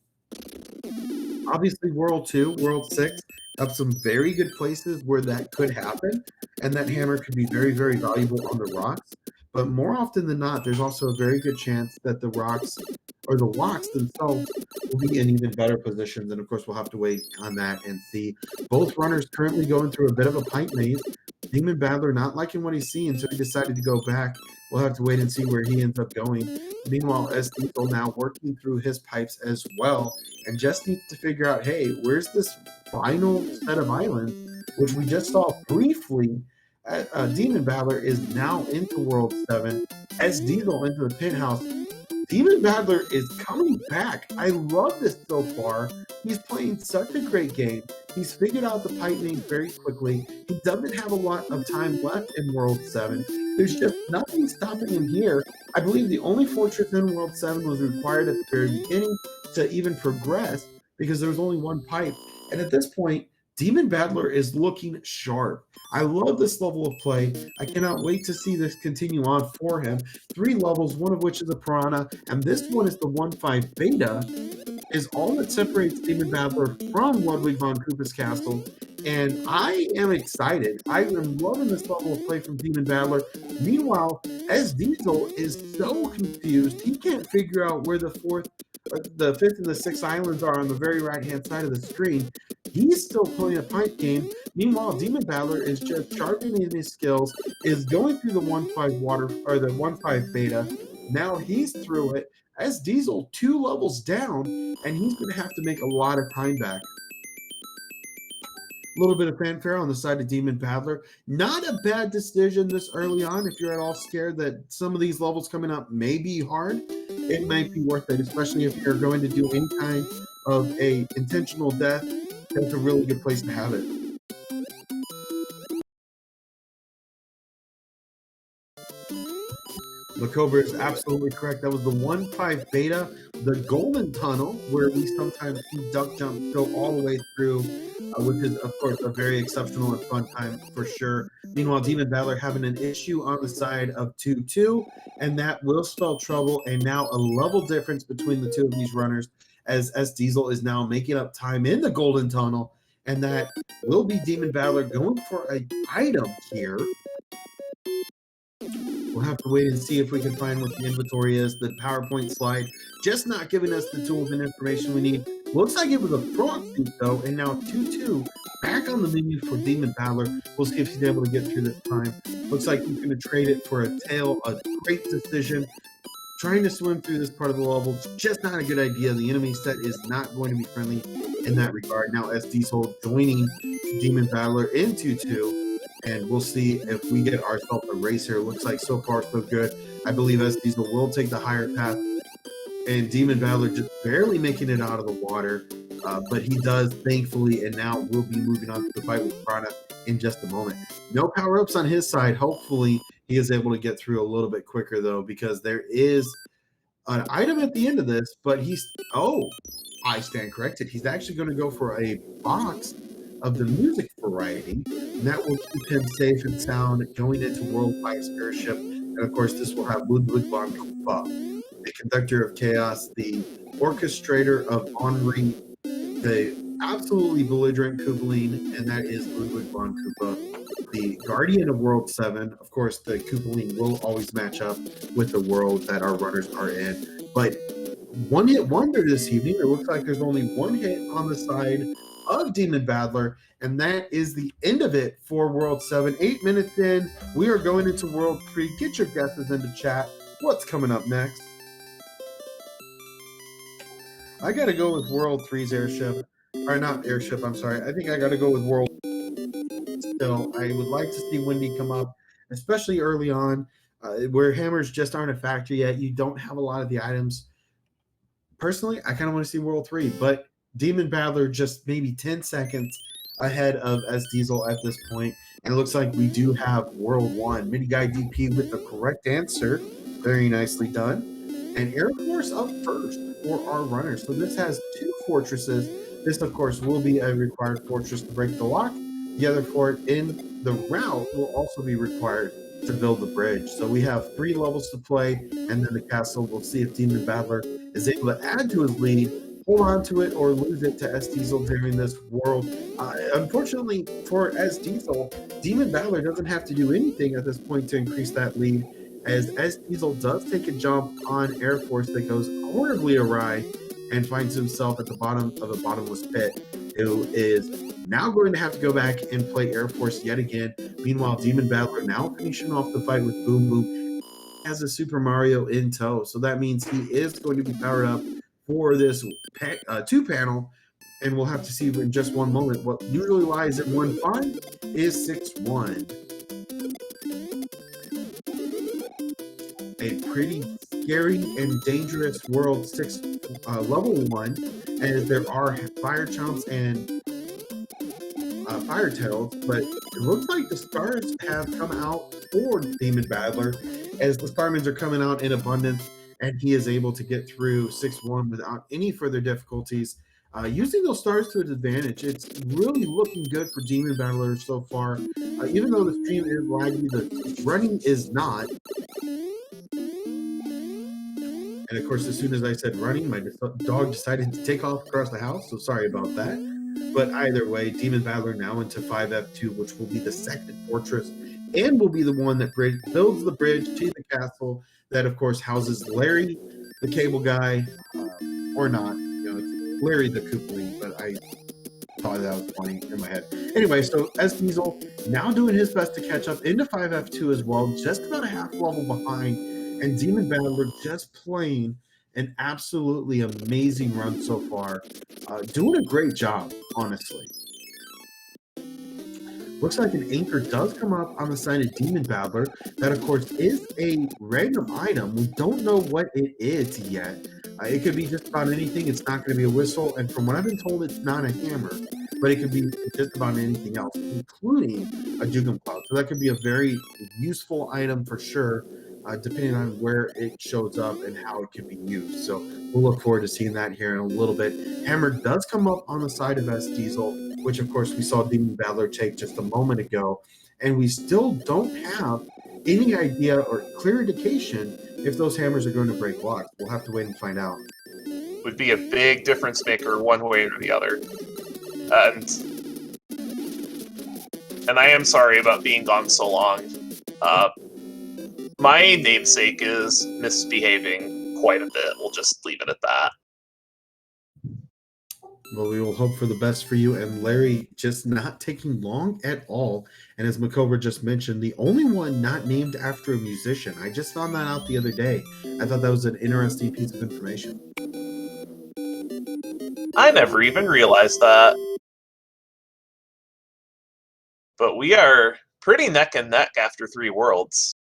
Obviously, World 2, World 6 have some very good places where that could happen, and that hammer could be very, very valuable on the rocks. But more often than not, there's also a very good chance that the rocks or the locks themselves will be in even better positions. And of course, we'll have to wait on that and see. Both runners currently going through a bit of a pipe maze. Demon Battler not liking what he's seeing, so he decided to go back. We'll have to wait and see where he ends up going. Meanwhile, SDiezal now working through his pipes as well and just needs to figure out, hey, where's this final set of islands, which we just saw briefly. Demon Battler is now into World 7. SDiezal into the penthouse. Demon Battler is coming back. I love this so far. He's playing such a great game. He's figured out the pipe maze very quickly. He doesn't have a lot of time left in World 7. There's just nothing stopping him here. I believe the only fortress in World 7 was required at the very beginning to even progress because there was only one pipe. And at this point, Demon Battler is looking sharp. I love this level of play. I cannot wait to see this continue on for him. 3 levels, one of which is a Piranha, and this one is the 1.5 beta, is all that separates Demon Battler from Ludwig von Koopa's Castle. And I am excited. I am loving this level of play from Demon Battler. Meanwhile, SDiezal is so confused. He can't figure out where the 5th and the 6th islands are on the very right-hand side of the screen. He's still playing a pipe game. Meanwhile, Demon Battler is just sharpening his skills, is going through the 1.5 water or the 1.5 beta. Now he's through it. SDiezal 2 levels down, and he's going to have to make a lot of time back. A little bit of fanfare on the side of Demon Battler. Not a bad decision this early on. If you're at all scared that some of these levels coming up may be hard, it might be worth it, especially if you're going to do any kind of a intentional death. That's a really good place to have it. Lacobra is absolutely correct. That was the 1.5 beta, the golden tunnel, where we sometimes see duck jumps go all the way through, which is, of course, a very exceptional and fun time for sure. Meanwhile, Demon Battler having an issue on the side of 2-2, and that will spell trouble, and now a level difference between the two of these runners as SDiezal is now making up time in the golden tunnel, and that will be Demon Battler going for an item here. We'll have to wait and see if we can find what the inventory is. The PowerPoint slide just not giving us the tools and information we need. Looks like it was a frog suit, though, and now 2-2 back on the menu for Demon Battler. We'll see if he's able to get through this time. Looks like he's going to trade it for a tail. A great decision. trying to swim through this part of the level is just not a good idea. The enemy set is not going to be friendly in that regard. Now SDiezal joining Demon Battler in 2-2, and we'll see if we get ourselves a race here. Looks like so far so good. I believe SDiezal will take the higher path, and Demon Battler just barely making it out of the water. But he does, thankfully, and now we'll be moving on to the fight with Prana in just a moment. No power-ups on his side. Hopefully, he is able to get through a little bit quicker, though, because there is an item at the end of this, but he's... Oh, I stand corrected. He's actually going to go for a box of the music variety, and that will keep him safe and sound going into World 5's airship. And, of course, this will have Ludwig von Kufa, the conductor of chaos, the orchestrator of Henri, the absolutely belligerent Kubeline, and that is Ludwig von Kufa, the guardian of World 7. Of course, the Kubeline will always match up with the world that our runners are in. But one hit wonder this evening. It looks like there's only one hit on the side of Demon Battler, and that is the end of it for World 7. 8 minutes in, we are going into World 3. Get your guesses into chat. What's coming up next? I got to go with World 3's airship. Or not airship, I'm sorry. I think I got to go with World. Still, I would like to see Wendy come up, especially early on, where hammers just aren't a factor yet. You don't have a lot of the items. Personally, I kind of want to see World 3, but Demon Battler just maybe 10 seconds ahead of SDiezal at this point. And it looks like we do have World 1. Mini Guy DP with the correct answer. Very nicely done. And Air Force up first for our runners. So this has 2 fortresses. This, of course, will be a required fortress to break the lock. The other fort in the route will also be required to build the bridge. So we have 3 levels to play, and then the castle. We'll see if Demon Battler is able to add to his lead, hold on to it, or lose it to SDiezal during this world. Unfortunately for SDiezal, Demon Battler doesn't have to do anything at this point to increase that lead, as SDiezal does take a jump on Air Force that goes horribly awry and finds himself at the bottom of a bottomless pit, who is now going to have to go back and play Air Force yet again. Meanwhile, Demon Battler now finishing off the fight with Boom Boom has a Super Mario in tow. So that means he is going to be powered up for this 2-panel, and we'll have to see in just one moment. What usually lies at 1-5 is 6-1. A pretty scary and dangerous World 6 level 1, as there are fire chomps and fire tails, but it looks like the stars have come out for Demon Battler, as the Starmans are coming out in abundance, and he is able to get through 6-1 without any further difficulties. Using those stars to his advantage, it's really looking good for Demon Battler so far. Even though the stream is laggy, the running is not. And of course, as soon as I said running, my dog decided to take off across the house, so sorry about that. But either way, Demon Battler now into 5F2, which will be the second fortress, and will be the one that builds the bridge to the castle that, of course, houses Larry, the cable guy, or not. You know, it's Larry the Koopaling, but I thought that was funny in my head. Anyway, so SDiezal now doing his best to catch up into 5F2 as well, just about a half level behind. And Demon Battler just playing an absolutely amazing run so far. Doing a great job, honestly. Looks like an anchor does come up on the side of Demon Battler. That, of course, is a random item. We don't know what it is yet. It could be just about anything. It's not going to be a whistle. And from what I've been told, it's not a hammer. But it could be just about anything else, including a Jugum Cloud. So that could be a very useful item for sure, depending on where it shows up and how it can be used. So we'll look forward to seeing that here in a little bit. Hammer does come up on the side of SDiezal, which of course we saw Demon Battler take just a moment ago. And we still don't have any idea or clear indication if those hammers are going to break locks. We'll have to wait and find out. Would be a big difference maker one way or the other. And I am sorry about being gone so long. My namesake is misbehaving quite a bit. We'll just leave it at that. Well, we will hope for the best for you. And Larry, just not taking long at all. And as Makover just mentioned, the only one not named after a musician. I just found that out the other day. I thought that was an interesting piece of information. I never even realized that. But we are pretty neck and neck after 3 worlds.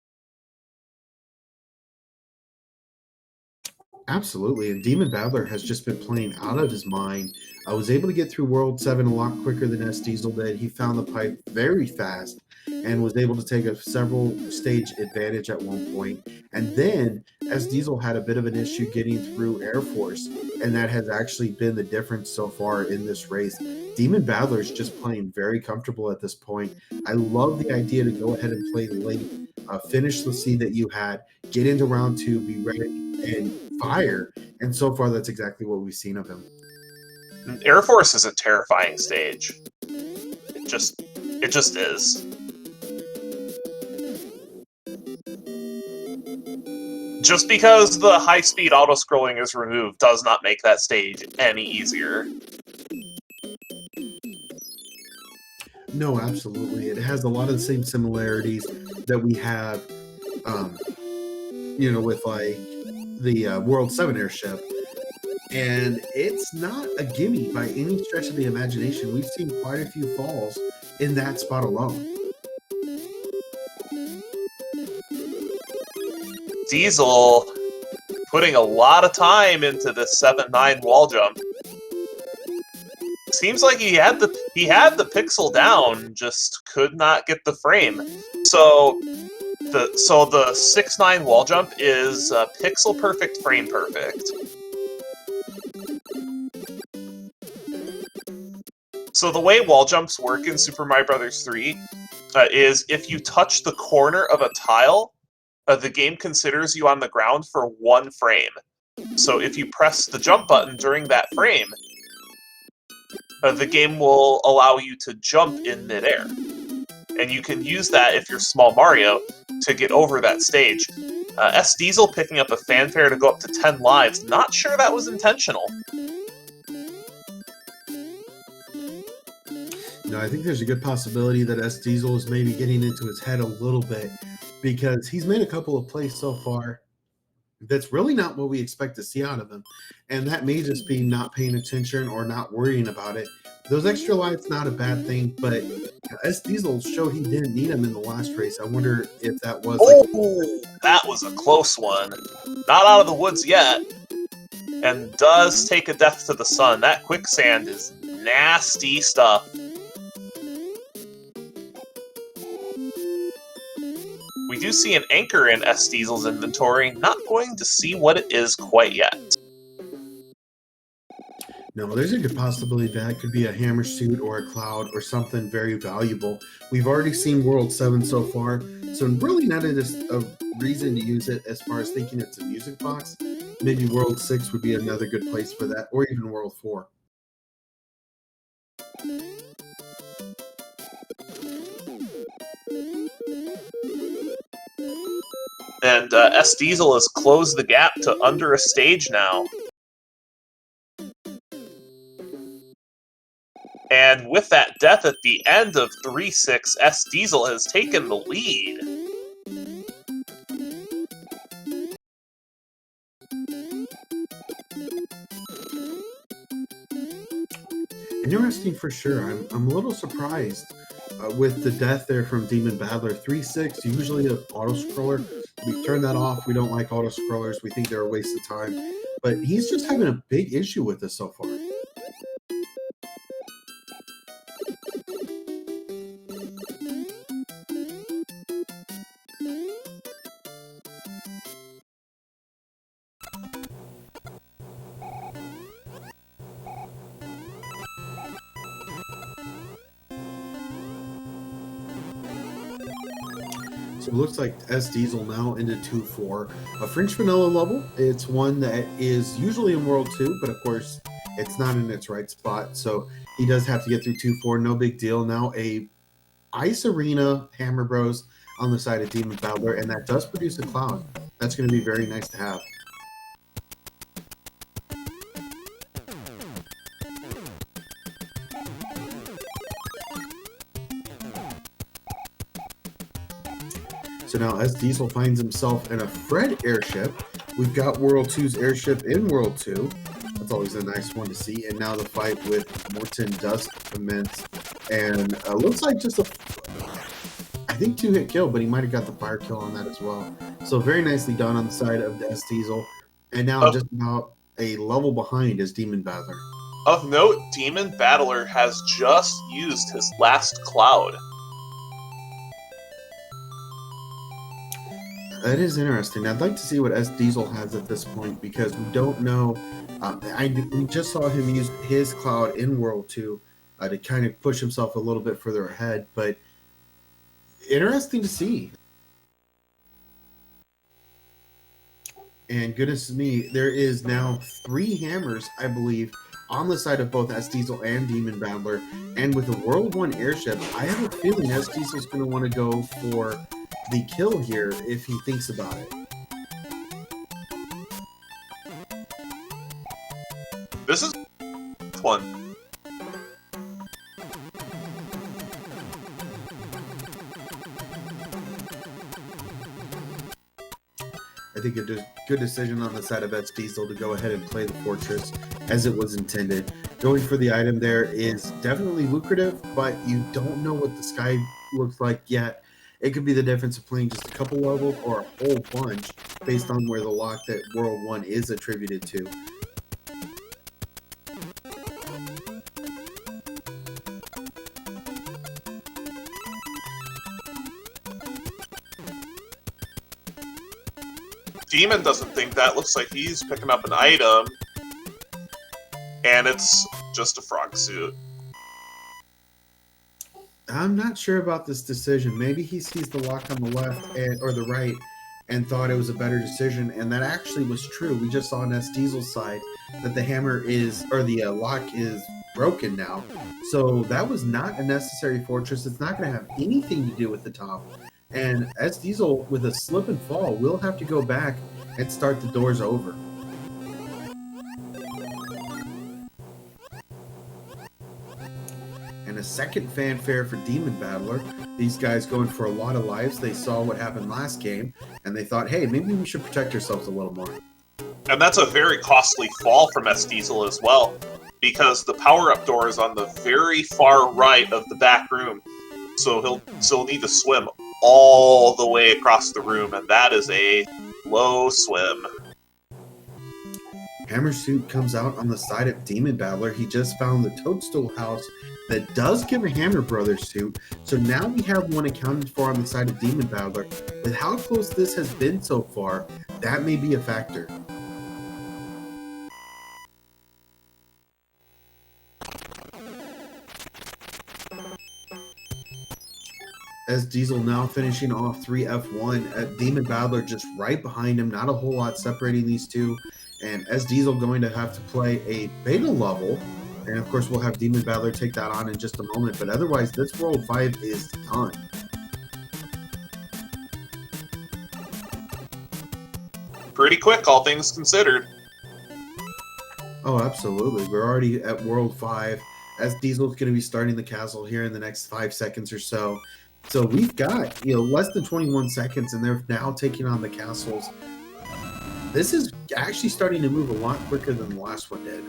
Absolutely, and Demon Battler has just been playing out of his mind. I was able to get through World 7 a lot quicker than SDiezal did. He found the pipe very fast and was able to take a several stage advantage at one point. And then SDiezal had a bit of an issue getting through Air Force, and that has actually been the difference so far in this race. Demon Battler is just playing very comfortable at this point. I love the idea to go ahead and play late, finish the seed that you had, get into round 2, be ready, and fire. And so far, that's exactly what we've seen of him. Air Force is a terrifying stage. It just is. Just because the high-speed auto-scrolling is removed does not make that stage any easier. No, absolutely. It has a lot of the same similarities that we have, with like the World 7 airship. And it's not a gimme by any stretch of the imagination. We've seen quite a few falls in that spot alone. Diesel putting a lot of time into this 7-9 wall jump. Seems like he had the pixel down, just could not get the frame. So the 6-9 wall jump is pixel perfect, frame perfect. So the way wall jumps work in Super Mario Bros. 3 is if you touch the corner of a tile, the game considers you on the ground for 1 frame. So if you press the jump button during that frame, the game will allow you to jump in midair. And you can use that if you're Small Mario to get over that stage. SDiezal picking up a fanfare to go up to 10 lives. Not sure that was intentional. No, I think there's a good possibility that SDiezal is maybe getting into his head a little bit, because he's made a couple of plays so far that's really not what we expect to see out of him. And that may just be not paying attention or not worrying about it. Those extra lives, not a bad thing, but SDiezal showed he didn't need him in the last race. I wonder if that was that was a close one. Not out of the woods yet. And does take a death to the sun. That quicksand is nasty stuff. We do see an anchor in SDiezal's inventory. Not going to see what it is quite yet. No, there's a good possibility that could be a hammer suit or a cloud or something very valuable. We've already seen World 7 so far, so really not a reason to use it as far as thinking it's a music box. Maybe World 6 would be another good place for that, or even World 4. And SDiezal has closed the gap to under a stage now. And with that death at the end of 3-6, SDiezal has taken the lead. Interesting for sure. I'm a little surprised with the death there from Demon Battler. 3-6, usually an auto-scroller. We turn that off. We don't like auto-scrollers. We think they're a waste of time. But he's just having a big issue with this so far. So it looks like SDiezal now into 2-4. A French vanilla level. It's one that is usually in World 2, but of course it's not in its right spot. So he does have to get through 2-4. No big deal. Now a Ice Arena Hammer Bros on the side of Demon Battler, and that does produce a cloud. That's going to be very nice to have. So now SDiezal finds himself in a Fred airship. We've got World 2's airship in World 2. That's always a nice one to see. And now the fight with Morton does commence. And looks like just a, I think, 2-hit kill, but he might have got the fire kill on that as well. So very nicely done on the side of the SDiezal. And now just about a level behind is Demon Battler. Of note, Demon Battler has just used his last cloud. That is interesting. I'd like to see what SDiezal has at this point because we don't know. We just saw him use his cloud in World 2 to kind of push himself a little bit further ahead, but interesting to see. And goodness me, there is now 3 hammers, I believe, on the side of both SDiezal and Demon Battler. And with the World 1 airship, I have a feeling SDiezal's going to want to go for the kill here if he thinks about it. This is one. I think a good decision on the side of SDiezal to go ahead and play the fortress as it was intended. Going for the item there is definitely lucrative, but you don't know what the sky looks like yet. It could be the difference of playing just a couple levels or a whole bunch based on where the lock that World 1 is attributed to. Demon doesn't think that. Looks like he's picking up an item. And it's just a frog suit. I'm not sure about this decision. Maybe he sees the lock on the left or the right and thought it was a better decision, and that actually was true. We just saw on SDiezal's side that the hammer is, or the lock is broken now. So that was not a necessary fortress. It's not going to have anything to do with the top. And SDiezal, with a slip and fall, will have to go back and start the doors over. And a second fanfare for Demon Battler. These guys going for a lot of lives. They saw what happened last game, and they thought, hey, maybe we should protect ourselves a little more. And that's a very costly fall from SDiezal as well, because the power-up door is on the very far right of the back room. So he'll need to swim all the way across the room, and that is a low swim. Hammer Suit comes out on the side of Demon Battler. He just found the Toadstool house that does give a Hammer Brothers suit. So now we have one accounted for on the side of Demon Battler. With how close this has been so far, that may be a factor. SDiezal now finishing off 3F1. Demon Battler just right behind him. Not a whole lot separating these two. And SDiezal going to have to play a beta level. And of course, we'll have Demon Battler take that on in just a moment. But otherwise, this World 5 is done. Pretty quick, all things considered. Oh, absolutely. We're already at World 5. SDiezal's going to be starting the castle here in the next 5 seconds or so. So we've got, less than 21 seconds, and they're now taking on the castles. This is actually starting to move a lot quicker than the last one did.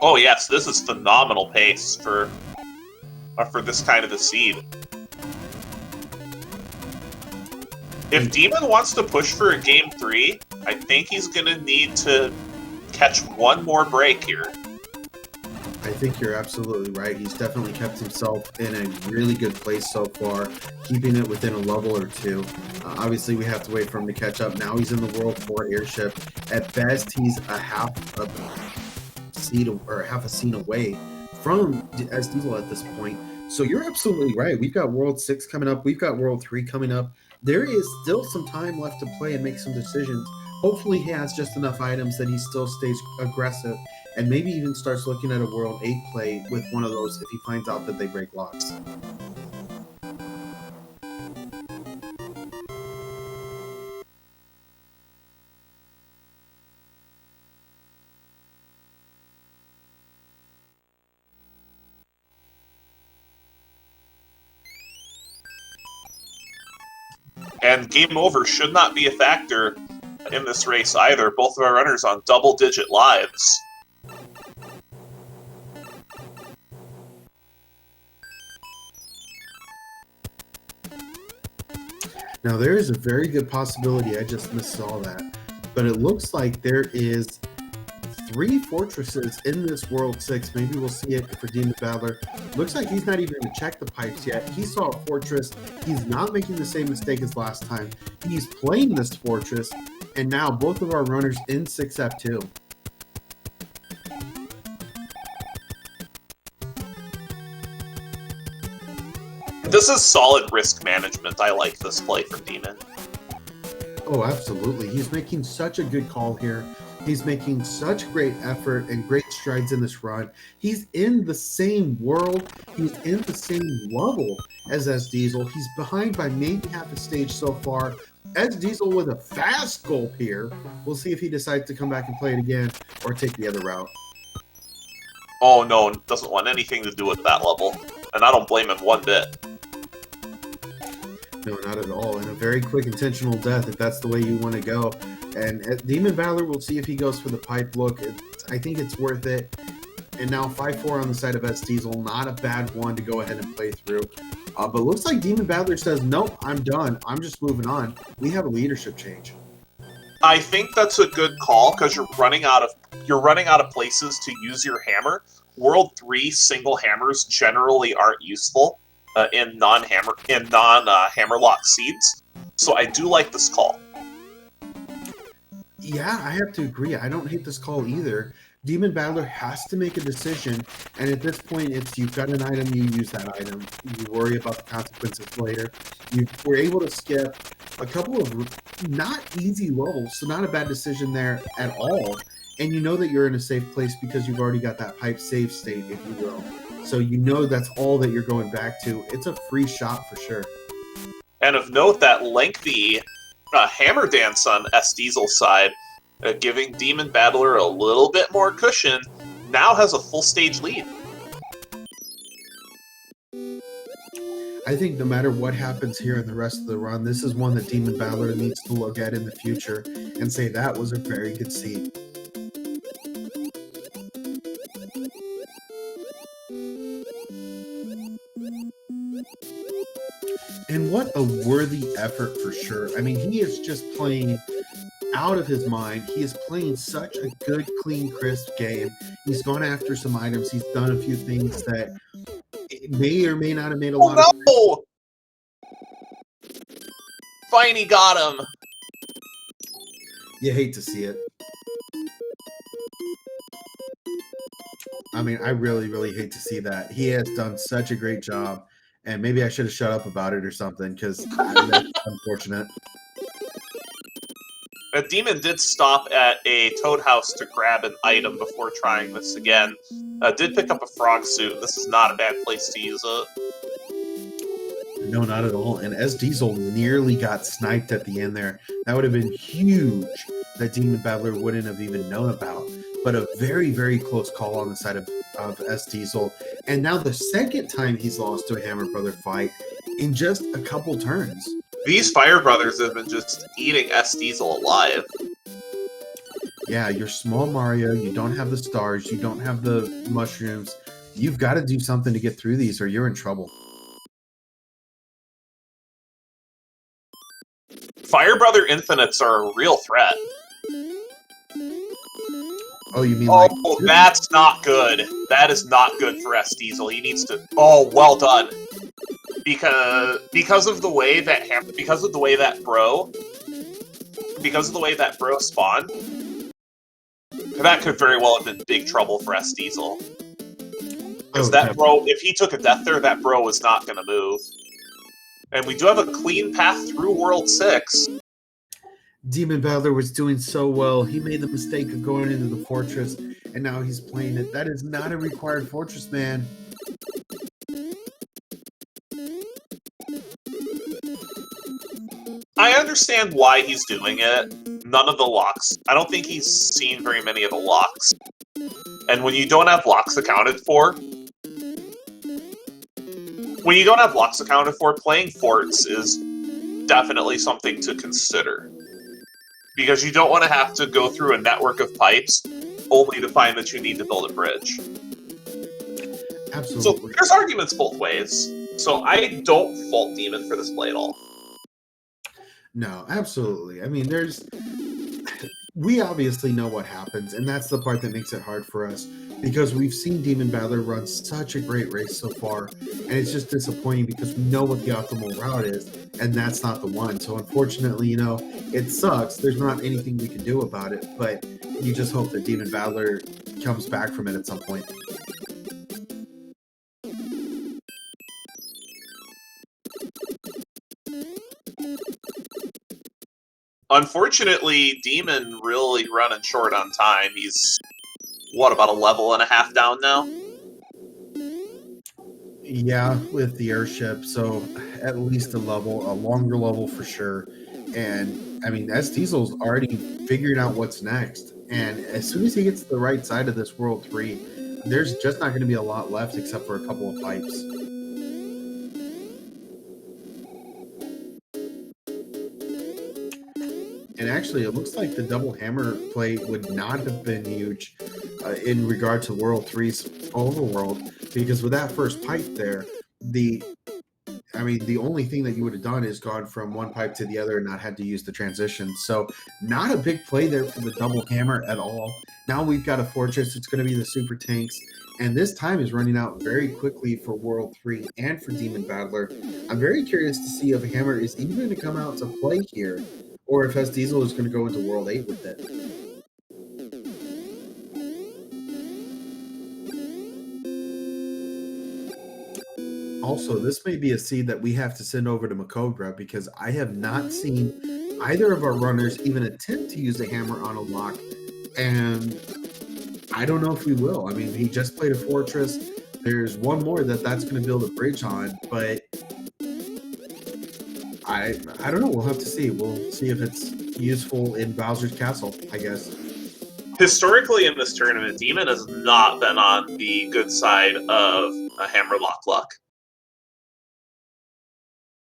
Oh yes, this is phenomenal pace for this kind of a seed. If Demon wants to push for a Game 3, I think he's going to need to catch one more break here. I think you're absolutely right. He's definitely kept himself in a really good place so far, keeping it within a level or two. Obviously, we have to wait for him to catch up. Now he's in the World 4 airship. At best, he's a half a scene away from SDiezal at this point. So you're absolutely right. We've got World 6 coming up. We've got World 3 coming up. There is still some time left to play and make some decisions. Hopefully he has just enough items that he still stays aggressive and maybe even starts looking at a World 8 play with one of those if he finds out that they break locks. And game over should not be a factor in this race either. Both of our runners on double-digit lives. Now, there is a very good possibility I just missaw that, but it looks like there is 3 fortresses in this World 6. Maybe we'll see it for Demon Battler. Looks like he's not even going to check the pipes yet. He saw a fortress. He's not making the same mistake as last time. He's playing this fortress, and now both of our runners in 6F2. This is solid risk management. I like this play from Demon. Oh, absolutely. He's making such a good call here. He's making such great effort and great strides in this run. He's in the same world. He's in the same level as SDiezal. He's behind by maybe half a stage so far. SDiezal with a fast gulp here. We'll see if he decides to come back and play it again or take the other route. Oh no, doesn't want anything to do with that level. And I don't blame him one bit. No, not at all. And a very quick intentional death if that's the way you want to go. And Demon Battler, we'll see if he goes for the pipe look. I think it's worth it. And now 5-4 on the side of SDiezal. Not a bad one to go ahead and play through. But looks like Demon Battler says, nope, I'm done. I'm just moving on. We have a leadership change. I think that's a good call because you're running out of places to use your hammer. World 3 single hammers generally aren't useful in non-hammerlock seeds. So I do like this call. Yeah, I have to agree. I don't hate this call either. Demon Battler has to make a decision, and at this point, it's you've got an item, you use that item. You worry about the consequences later. You were able to skip a couple of not easy levels, so not a bad decision there at all. And you know that you're in a safe place because you've already got that pipe save state, if you will. So you know that's all that you're going back to. It's a free shot for sure. And of note, that lengthy hammer dance on SDiezal's side, giving Demon Battler a little bit more cushion, now has a full stage lead. I think no matter what happens here in the rest of the run, this is one that Demon Battler needs to look at in the future and say that was a very good seed. And what a worthy effort for sure. I mean, he is just playing out of his mind. He is playing such a good, clean, crisp game. He's gone after some items. He's done a few things that may or may not have made a lot of sense. Oh, no! Finally got him! You hate to see it. I mean, I really, really hate to see that. He has done such a great job. And maybe I should have shut up about it or something, because that's unfortunate. Demon did stop at a toad house to grab an item before trying this again. Did pick up a frog suit. This is not a bad place to use it. No, not at all. And SDiezal nearly got sniped at the end there. That would have been huge that Demon Battler wouldn't have even known about. But a very, very close call on the side of SDiezal. And now the second time he's lost to a Hammer Brother fight in just a couple turns. These Fire Brothers have been just eating SDiezal alive. Yeah, you're small Mario. You don't have the stars. You don't have the mushrooms. You've got to do something to get through these or you're in trouble. Fire Brother Infinites are a real threat. Oh, you mean like... Oh, that's not good. That is not good for SDiezal. He needs to... Oh, well done. Because of the way that bro spawned, that could very well have been big trouble for SDiezal. Because that bro, if he took a death there, that bro was not going to move. And we do have a clean path through World 6. Demon Battler was doing so well. He made the mistake of going into the fortress, and now he's playing it. That is not a required fortress, man. I understand why he's doing it. None of the locks. I don't think he's seen very many of the locks. And when you don't have locks accounted for, playing forts definitely something to consider. Because you don't want to have to go through a network of pipes only to find that you need to build a bridge. Absolutely. So there's arguments both ways. So I don't fault Demon for this play at all. No, absolutely. I mean, we obviously know what happens, and that's the part that makes it hard for us, because we've seen Demon Battler run such a great race so far, and it's just disappointing because we know what the optimal route is, and that's not the one. So unfortunately, you know, it sucks. There's not anything we can do about it, but you just hope that Demon Battler comes back from it at some point. Unfortunately, Demon really running short on time. He's, what, about a level and a half down now? Yeah, with the airship, so at least a longer level for sure. And I mean, SDiezal's already figuring out what's next. And as soon as he gets to the right side of this World 3, there's just not going to be a lot left except for a couple of pipes. And actually, it looks like the double hammer play would not have been huge in regard to World 3's overworld, because with that first pipe there, the only thing that you would have done is gone from one pipe to the other and not had to use the transition. So not a big play there for the double hammer at all. Now we've got a fortress. It's going to be the super tanks. And this time is running out very quickly for World 3 and for Demon Battler. I'm very curious to see if Hammer is even going to come out to play here, or if SDiezal is going to go into World 8 with it. Also, this may be a seed that we have to send over to Macobra, because I have not seen either of our runners even attempt to use a hammer on a lock, and I don't know if we will. I mean, he just played a fortress. There's one more that's going to build a bridge on, but I don't know. We'll have to see. We'll see if it's useful in Bowser's Castle, I guess. Historically in this tournament, Demon has not been on the good side of a hammer lock luck.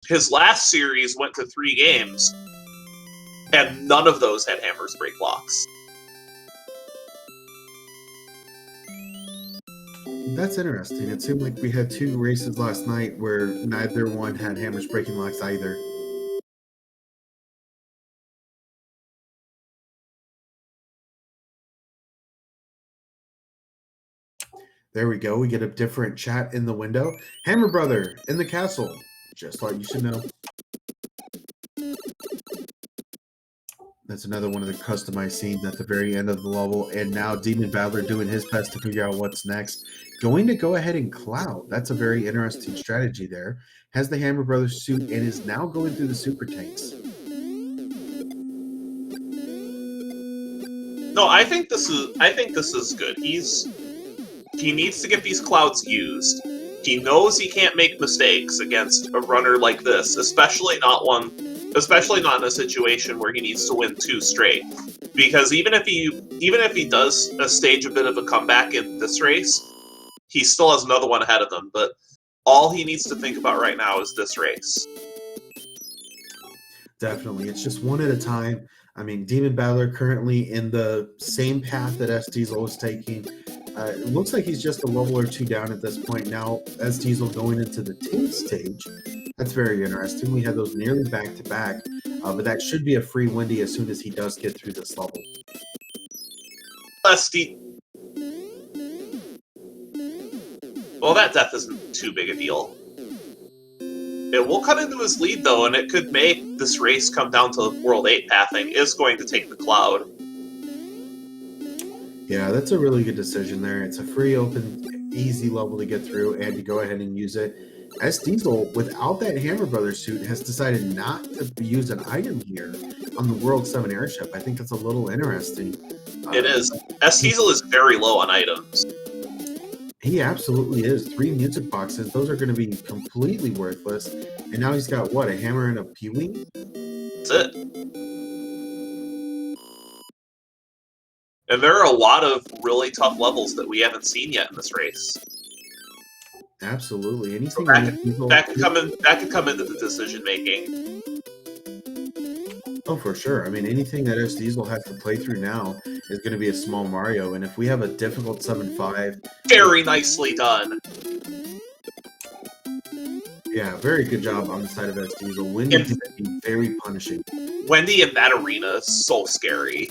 His last series went to 3 games, and none of those had hammers break locks. That's interesting. It seemed like we had 2 races last night where neither one had hammers breaking locks either. There we go. We get a different chat in the window. Hammer Brother in the castle. Just thought you should know. That's another one of the customized scenes at the very end of the level. And now Demon Battler doing his best to figure out what's next. Going to go ahead and Cloud. That's a very interesting strategy there. Has the Hammer Brothers suit and is now going through the super tanks. No, I think this is good. He needs to get these clouds used. He knows he can't make mistakes against a runner like this, especially not in a situation where he needs to win 2 straight. Because even if he does stage a bit of a comeback in this race, he still has another one ahead of him. But all he needs to think about right now is this race. Definitely. It's just one at a time. I mean, Demon Battler currently in the same path that SDiezal is taking. It looks like he's just a level or 2 down at this point. Now, SDiezal going into the 10th stage. That's very interesting. We had those nearly back-to-back, but that should be a free Wendy as soon as he does get through this level. Well, that death isn't too big a deal. It will cut into his lead, though, and it could make this race come down to World 8 pathing. Is going to take the Cloud. Yeah, that's a really good decision there. It's a free, open, easy level to get through and to go ahead and use it. SDiezal, without that Hammer Brothers suit, has decided not to use an item here on the World 7 airship. I think that's a little interesting. It is. SDiezal is very low on items. He absolutely is. 3 music boxes. Those are going to be completely worthless. And now he's got, what, a hammer and a Pewee? That's it. And there are a lot of really tough levels that we haven't seen yet in this race. Absolutely. Anything so that could come into the decision making. Oh, for sure. I mean, anything that SDiezal has to play through now is going to be a small Mario, and if we have a difficult 7-5... Very nicely done. Yeah, very good job on the side of SDiezal. Wendy can be very punishing. Wendy in that arena is so scary.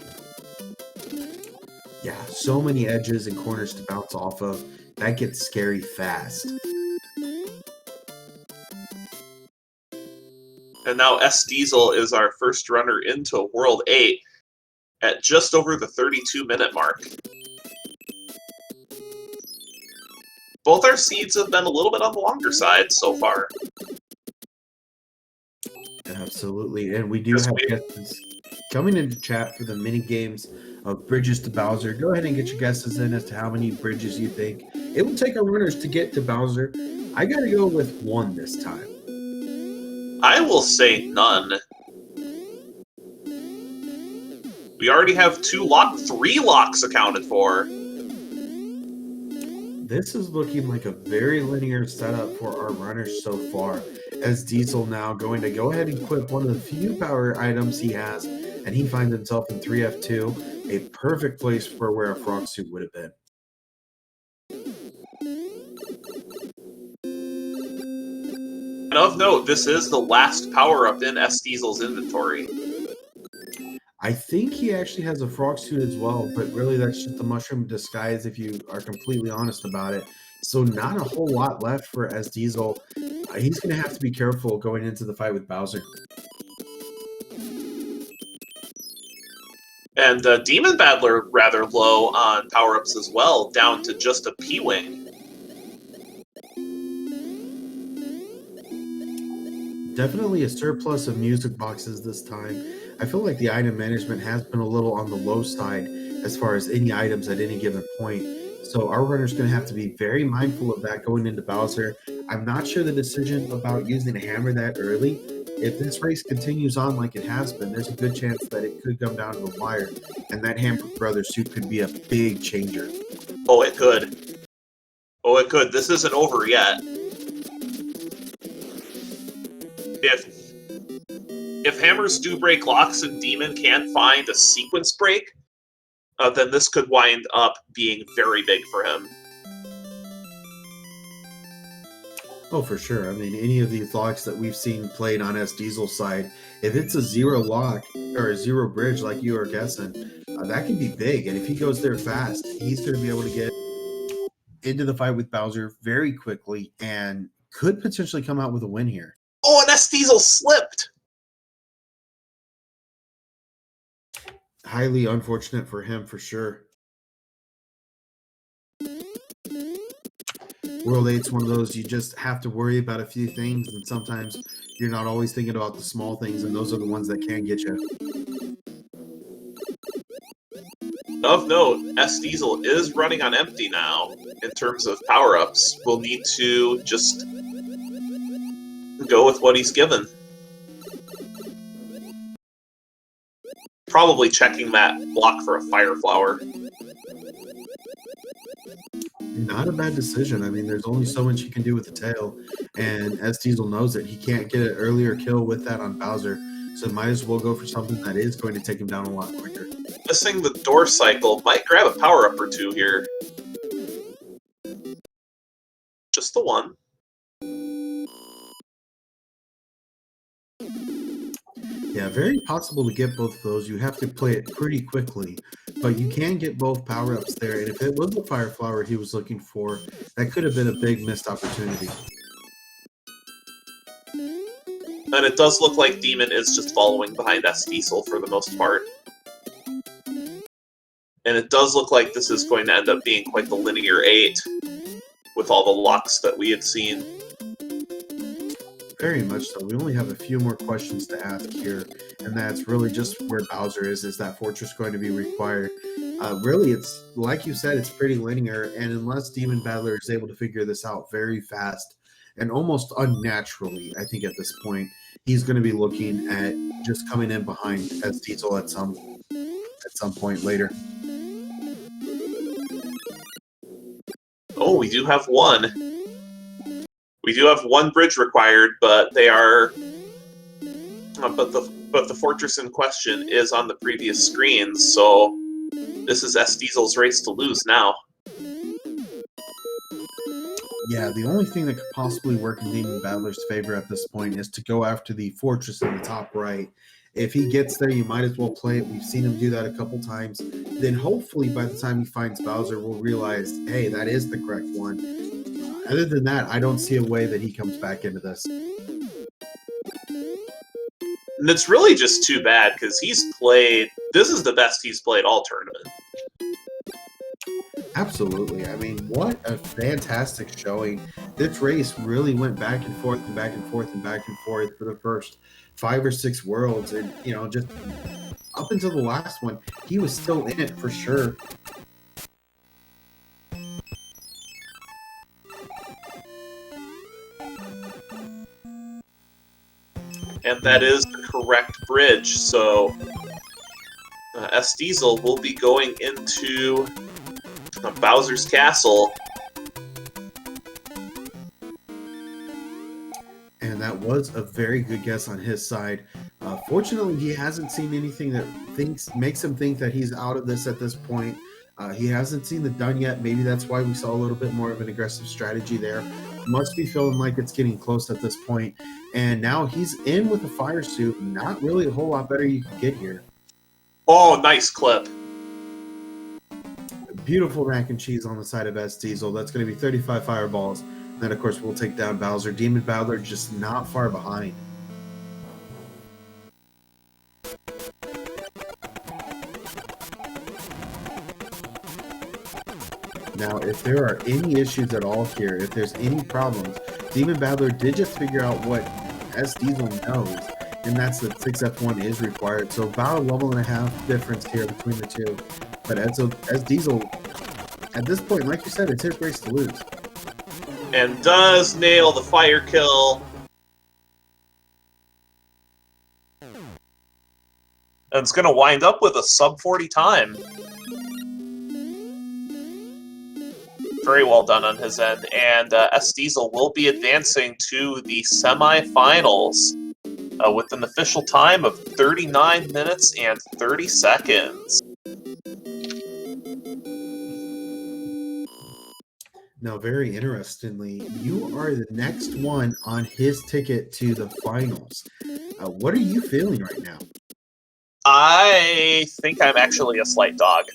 Yeah, so many edges and corners to bounce off of. That gets scary fast. And now SDiezal is our first runner into World 8 at just over the 32-minute mark. Both our seeds have been a little bit on the longer side so far. Absolutely, and we do have guesses coming into chat for the mini games of Bridges to Bowser. Go ahead and get your guesses in as to how many bridges you think it will take our runners to get to Bowser. I gotta go with 1 this time. I will say none. We already have 3 locks accounted for. This is looking like a very linear setup for our runners so far, as SDiezal now going to go ahead and equip one of the few power items he has, and he finds himself in 3F2, a perfect place for where a frog suit would have been. And of note, this is the last power-up in SDiezal's inventory. I think he actually has a frog suit as well, but really that's just a mushroom disguise if you are completely honest about it. So not a whole lot left for SDiezal. He's going to have to be careful going into the fight with Bowser. And Demon Battler rather low on power-ups as well, down to just a P-Wing. Definitely a surplus of music boxes this time. I feel like the item management has been a little on the low side as far as any items at any given point. So our runner's going to have to be very mindful of that going into Bowser. I'm not sure the decision about using a hammer that early. If this race continues on like it has been, there's a good chance that it could come down to the wire, and that Hammer Brothers suit could be a big changer. Oh, it could. Oh, it could. This isn't over yet. If hammers do break locks and Demon can find a sequence break, then this could wind up being very big for him. Oh, for sure. I mean, any of these locks that we've seen played on SDiezal's side, if it's a 0 lock or a 0 bridge like you are guessing, that can be big. And if he goes there fast, he's going to be able to get into the fight with Bowser very quickly and could potentially come out with a win here. Oh, and SDiezal slipped! Highly unfortunate for him, for sure. World 8's one of those you just have to worry about a few things, and sometimes you're not always thinking about the small things, and those are the ones that can get you. Of note, SDiezal is running on empty now in terms of power-ups. We'll need to just go with what he's given. Probably checking that block for a Fire Flower. Not a bad decision. I mean, there's only so much you can do with the tail, and SDiezal knows it. He can't get an earlier kill with that on Bowser, so might as well go for something that is going to take him down a lot quicker. Missing the door cycle might grab a power-up or two here. Just the one. Yeah, very possible to get both of those. You have to play it pretty quickly, but you can get both power-ups there, and if it was the Fire Flower he was looking for, that could have been a big missed opportunity. And it does look like Demon is just following behind SDiezal for the most part. And it does look like this is going to end up being quite the linear 8 with all the locks that we had seen. Very much so. We only have a few more questions to ask here, and that's really just where Bowser is. Is that fortress going to be required? Really, it's like you said, it's pretty linear, and unless Demon Battler is able to figure this out very fast and almost unnaturally, I think at this point, he's going to be looking at just coming in behind SDiezal at some point later. Oh, we do have one. We do have one bridge required, but they are... but but the fortress in question is on the previous screen, so this is SDiezal's race to lose now. Yeah, the only thing that could possibly work in Demon Battler's favor at this point is to go after the fortress in the top right. If he gets there, you might as well play it. We've seen him do that a couple times. Then hopefully by the time he finds Bowser, we'll realize, hey, that is the correct one. Other than that, I don't see a way that he comes back into this. And it's really just too bad, because this is the best he's played all tournament. Absolutely. I mean, what a fantastic showing. This race really went back and forth and back and forth and back and forth for the first 5 or 6 worlds. And, just up until the last one, he was still in it for sure. And that is the correct bridge, so SDiezal will be going into Bowser's Castle. And that was a very good guess on his side. Fortunately, he hasn't seen anything that makes him think that he's out of this at this point. He hasn't seen the done yet. Maybe that's why we saw a little bit more of an aggressive strategy there. Must be feeling like it's getting close at this point. And now he's in with a fire suit. Not really a whole lot better you can get here. Oh, nice clip. Beautiful mac and cheese on the side of SDiezal. That's going to be 35 fireballs. And then, of course, we'll take down Bowser. Demon Battler just not far behind. Now, if there are any issues at all here, if there's any problems, Demon Battler did just figure out what SDiezal knows, and that's that 6F1 is required. So about a level and a half difference here between the two. But SDiezal, at this point, like you said, it's his race to lose. And does nail the fire kill. And it's going to wind up with a sub 40 time. Very well done on his end. And SDiezal will be advancing to the semifinals with an official time of 39 minutes and 30 seconds. Now, very interestingly, you are the next one on his ticket to the finals. What are you feeling right now? I think I'm actually a slight dog.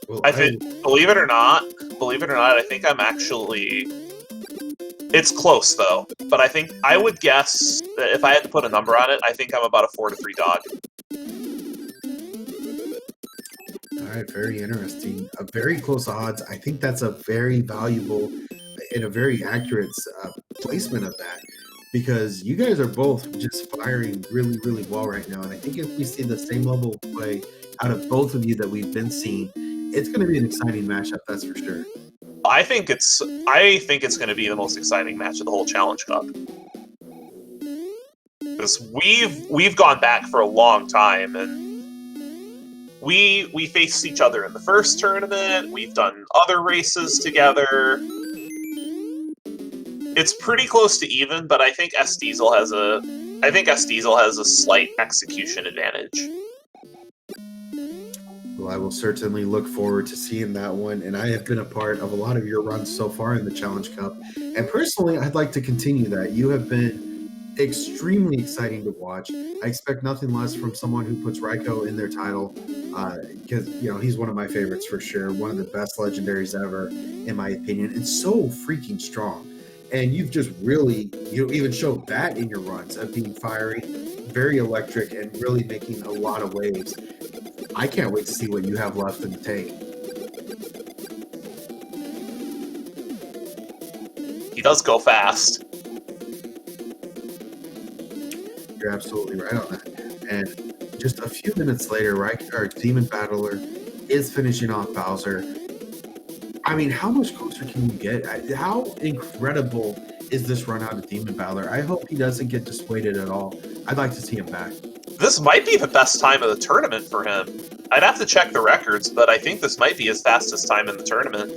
Well, I think, believe it or not, I think I'm actually... It's close, though. But I think I would guess that if I had to put a number on it, I think I'm about a 4-3 dog. All right, very interesting. A very close odds. I think that's a very valuable and a very accurate placement of that, because you guys are both just firing really, really well right now. And I think if we see the same level of play out of both of you that we've been seeing, it's going to be an exciting matchup, that's for sure. I think it's going to be the most exciting match of the whole Challenge Cup. Because we've gone back for a long time, and we faced each other in the first tournament. We've done other races together. It's pretty close to even, but I think SDiezal has a slight execution advantage. Well, I will certainly look forward to seeing that one, and I have been a part of a lot of your runs so far in the Challenge Cup, and personally, I'd like to continue that. You have been extremely exciting to watch. I expect nothing less from someone who puts Raikou in their title, because he's one of my favorites for sure, one of the best legendaries ever, in my opinion, and so freaking strong. And you've just really, even showed that in your runs of being fiery, very electric, and really making a lot of waves. I can't wait to see what you have left in the tank. He does go fast. You're absolutely right on that. And just a few minutes later, our Demon Battler is finishing off Bowser. I mean, how much closer can you get? How incredible is this run out of Demon Battler? I hope he doesn't get dissuaded at all. I'd like to see him back. This might be the best time of the tournament for him. I'd have to check the records, but I think this might be his fastest time in the tournament.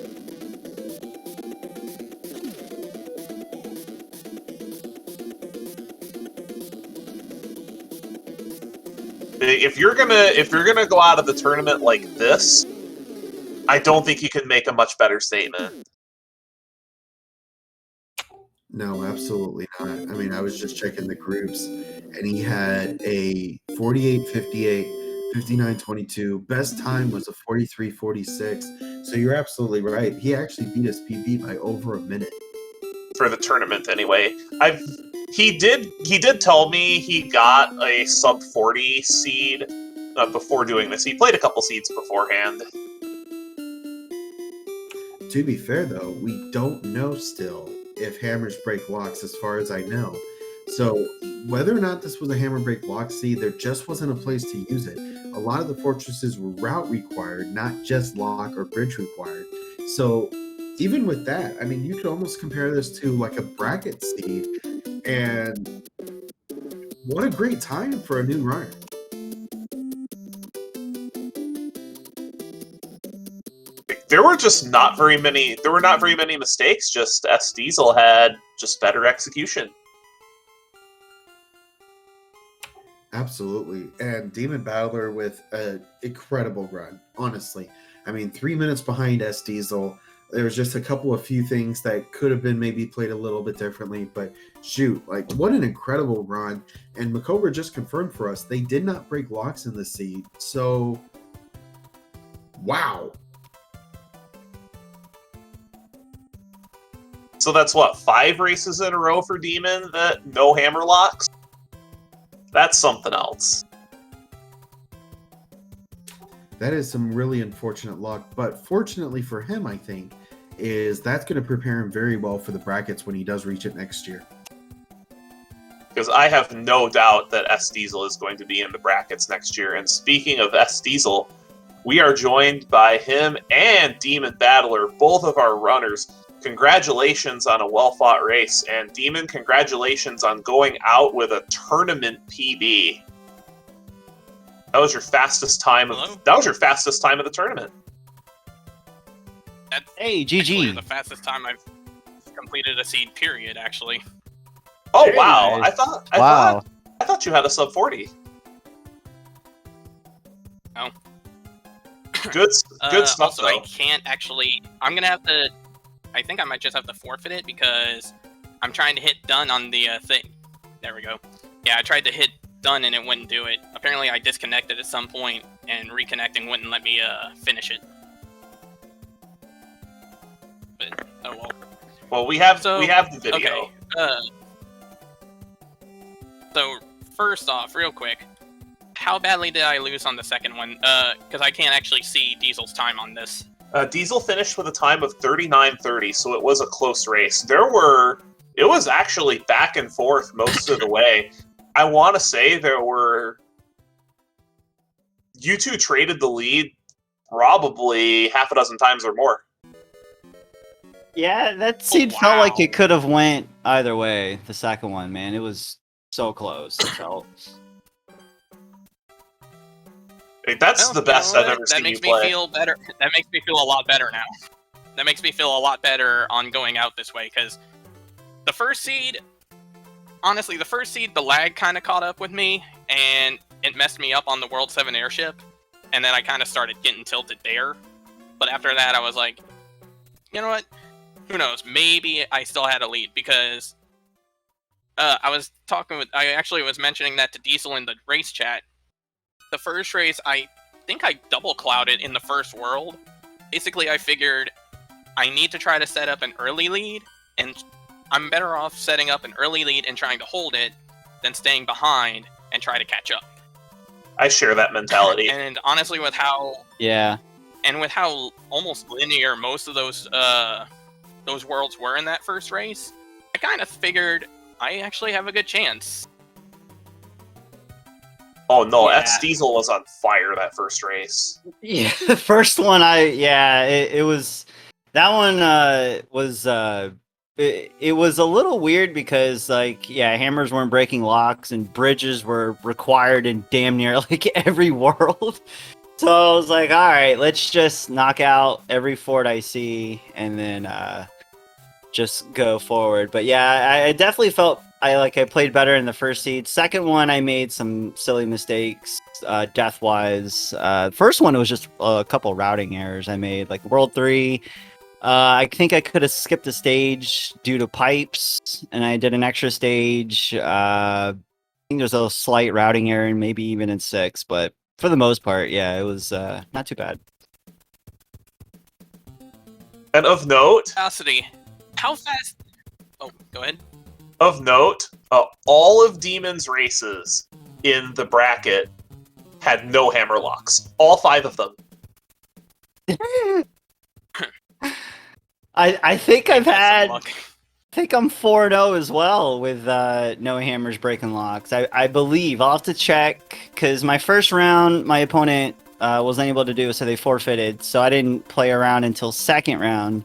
if you're gonna go out of the tournament like this, I don't think you can make a much better statement. No, absolutely not. I mean, I was just checking the groups, and he had a 48-58, 59-22. Best time was a 43-46. So you're absolutely right. He actually beat his PB by over a minute. For the tournament, anyway. He did tell me he got a sub 40 seed before doing this. He played a couple seeds beforehand. To be fair, though, we don't know still if hammers break locks, as far as I know. So whether or not this was a hammer break lock seed, there just wasn't a place to use it. A lot of the fortresses were route required, not just lock or bridge required. So even with that, I mean, you could almost compare this to like a bracket seed. And what a great time for a new runner. There were not very many mistakes. Just SDiezal had just better execution. Absolutely. And Demon Battler with an incredible run, honestly. I mean, 3 minutes behind SDiezal. There was just a few things that could have been maybe played a little bit differently, but shoot, like what an incredible run. And Makover just confirmed for us, they did not break locks in the seed. So, wow. So that's what, 5 races in a row for Demon that no hammer locks? That's something else. That is some really unfortunate luck, but fortunately for him, I think, is that's going to prepare him very well for the brackets when he does reach it next year. Because I have no doubt that SDiezal is going to be in the brackets next year. And speaking of SDiezal, we are joined by him and Demon Battler, both of our runners. Congratulations on a well-fought race, and Demon, congratulations on going out with a tournament PB. That was your fastest time. That was your fastest time of the tournament. That's hey, GG. The fastest time I've completed a seed. Period. Actually. Oh Very wow! nice. I thought you had a sub 40. Oh. Good stuff. Also, though. I can't actually. I'm gonna have to. I think I might just have to forfeit it because I'm trying to hit done on the thing. There we go. Yeah, I tried to hit done and it wouldn't do it. Apparently, I disconnected at some point and reconnecting wouldn't let me finish it. But oh well. Well, we have the video. Okay. So first off, real quick, how badly did I lose on the second one? Because I can't actually see Diesel's time on this. Diesel finished with a time of 39:30, so it was a close race. It was actually back and forth most of the way. I want to say you two traded the lead probably half a dozen times or more. Yeah, that seed felt like it could have went either way. The second one, man, it was so close. It felt. That's the best I've ever seen you play. That makes me feel better. That makes me feel a lot better now. That makes me feel a lot better on going out this way, because the first seed, honestly, the lag kind of caught up with me, and it messed me up on the World 7 airship, and then I kind of started getting tilted there. But after that, I was like, you know what? Who knows? Maybe I still had a lead, because I actually was mentioning that to Diesel in the race chat. The first race, I think I double clouded in the first world. Basically, I figured I need to try to set up an early lead, and I'm better off setting up an early lead and trying to hold it than staying behind and try to catch up. I share that mentality. And honestly, with how almost linear most of those worlds were in that first race, I kind of figured I actually have a good chance. Oh no, Yeah. SDiezal was on fire that first race. Yeah, the first one, it was. That one was. It was a little weird because, hammers weren't breaking locks and bridges were required in damn near every world. So I was like, all right, let's just knock out every fort I see and then just go forward. But yeah, I definitely felt I played better in the first seed. Second one, I made some silly mistakes. death-wise. First one, it was just a couple routing errors I made. Like World 3, I think I could have skipped a stage due to pipes, and I did an extra stage. I think there's a slight routing error, and maybe even in 6, but for the most part, yeah, it was not too bad. And of note, Curiosity, how fast? Oh, go ahead. Of note, all of Demon's races in the bracket had no hammer locks. All 5 of them. I think I've That's some had. luck. I think I'm 4-0 as well with no hammers breaking locks. I believe. I'll have to check because my first round, my opponent wasn't able to do, so they forfeited. So I didn't play around until second round.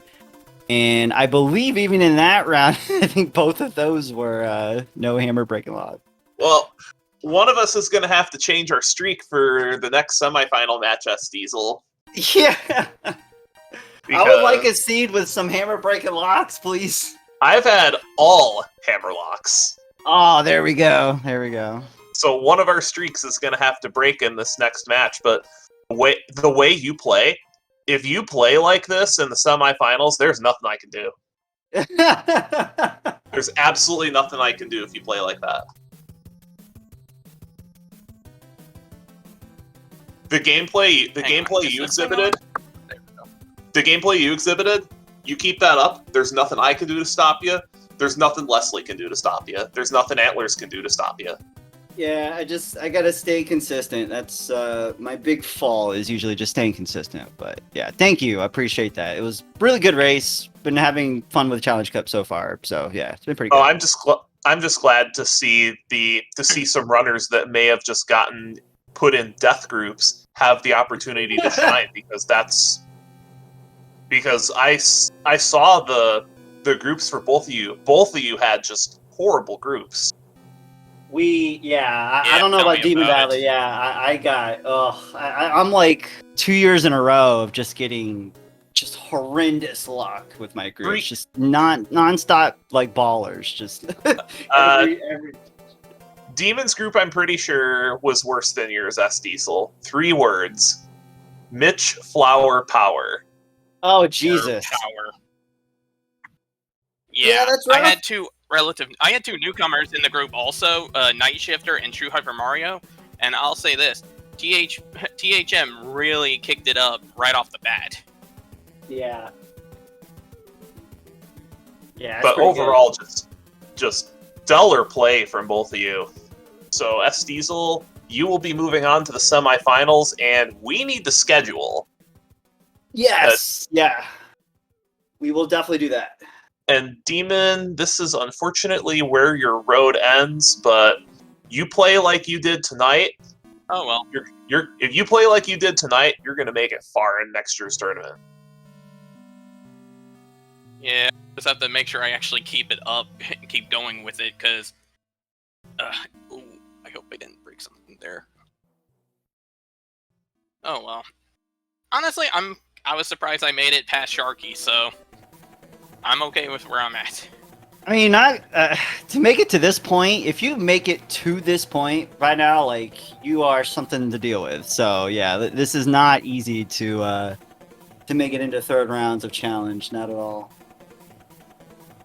And I believe even in that round, I think both of those were no hammer breaking lock. Well, one of us is going to have to change our streak for the next semifinal match, SDiezal. Yeah. I would like a seed with some hammer breaking locks, please. I've had all hammer locks. Oh, there we go. There we go. So one of our streaks is going to have to break in this next match. But the way you play, if you play like this in the semifinals, there's nothing I can do. There's absolutely nothing I can do if you play like that. The gameplay you exhibited, you keep that up. There's nothing I can do to stop you. There's nothing Leslie can do to stop you. There's nothing Antlers can do to stop you. Yeah, I gotta stay consistent. That's my big fall is usually just staying consistent. But yeah, thank you. I appreciate that. It was a really good race. Been having fun with Challenge Cup so far. So yeah, it's been pretty good. Oh, I'm just glad to see some runners that may have just gotten put in death groups have the opportunity to shine because I saw the groups for both of you. Both of you had just horrible groups. I don't know about Demon Battler. Yeah, I got. I'm like 2 years in a row of just getting just horrendous luck with my groups. Just non-stop like ballers. Just every... Demon's group, I'm pretty sure, was worse than yours, SDiezal. 3 words: Mitch, Flower, Power. Oh Jesus! Power. Yeah, that's right. I had two newcomers in the group also, Night Shifter and True Hyper Mario, and I'll say this: THM really kicked it up right off the bat. Yeah. Yeah. But overall, just stellar play from both of you. So SDiezal, you will be moving on to the semifinals, and we need to schedule. Yes. Yeah. We will definitely do that. And Demon, this is unfortunately where your road ends, but you play like you did tonight. Oh well. If you play like you did tonight, you're gonna make it far in next year's tournament. Yeah, just have to make sure I actually keep it up and keep going with it, because I hope I didn't break something there. Oh well. Honestly, I was surprised I made it past Sharky, so I'm okay with where I'm at. I mean, not to make it to this point. If you make it to this point right now, like, you are something to deal with. So yeah, this is not easy to make it into third rounds of challenge. Not at all.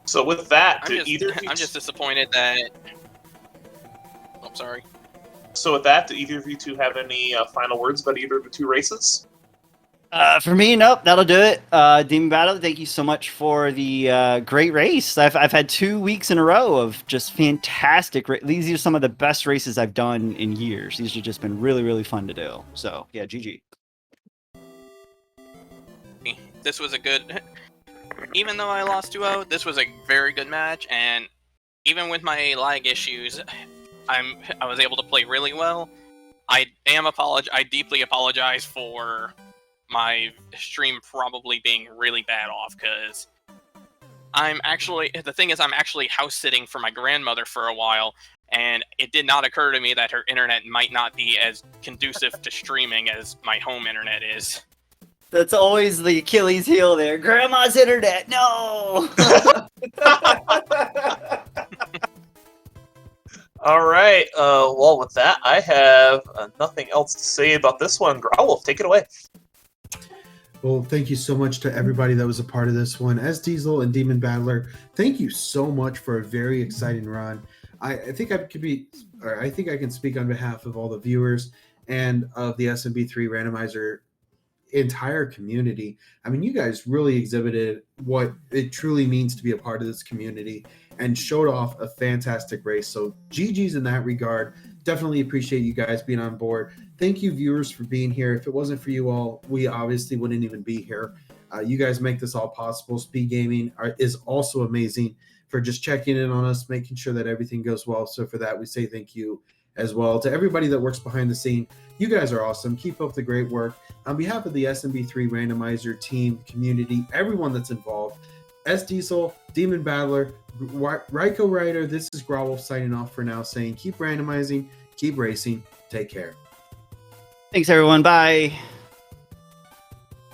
So with that, I'm just disappointed that. I'm sorry. So with that, do either of you two have any final words about either of the 2 races? For me, nope, that'll do it. Demon Battle, thank you so much for the great race. I've had 2 weeks in a row of just fantastic. These are some of the best races I've done in years. These have just been really, really fun to do. So yeah, GG. This was a good. Even though I lost 2-0, this was a very good match, and even with my lag issues, I was able to play really well. I deeply apologize for my stream probably being really bad off, because the thing is, I'm actually house sitting for my grandmother for a while, and it did not occur to me that her internet might not be as conducive to streaming as my home internet is. That's always the Achilles heel there. Grandma's internet, no! All right. Well, with that, I have nothing else to say about this one. Growlwolf, take it away. Well, thank you so much to everybody that was a part of this one. SDiezal and Demon Battler, thank you so much for a very exciting run. I think I can speak on behalf of all the viewers and of the SMB3 Randomizer entire community. I mean, you guys really exhibited what it truly means to be a part of this community and showed off a fantastic race. So GG's in that regard. Definitely appreciate you guys being on board. Thank you, viewers, for being here. If it wasn't for you all, we obviously wouldn't even be here. You guys make this all possible. SpeedGaming is also amazing for just checking in on us, making sure that everything goes well. So for that, we say thank you as well to everybody that works behind the scene. You guys are awesome. Keep up the great work. On behalf of the SMB3 Randomizer team, community, everyone that's involved, SDiezal, Demon Battler, Ryko Rider, this is Growlwolf signing off for now, saying keep randomizing, keep racing, take care. Thanks, everyone. Bye.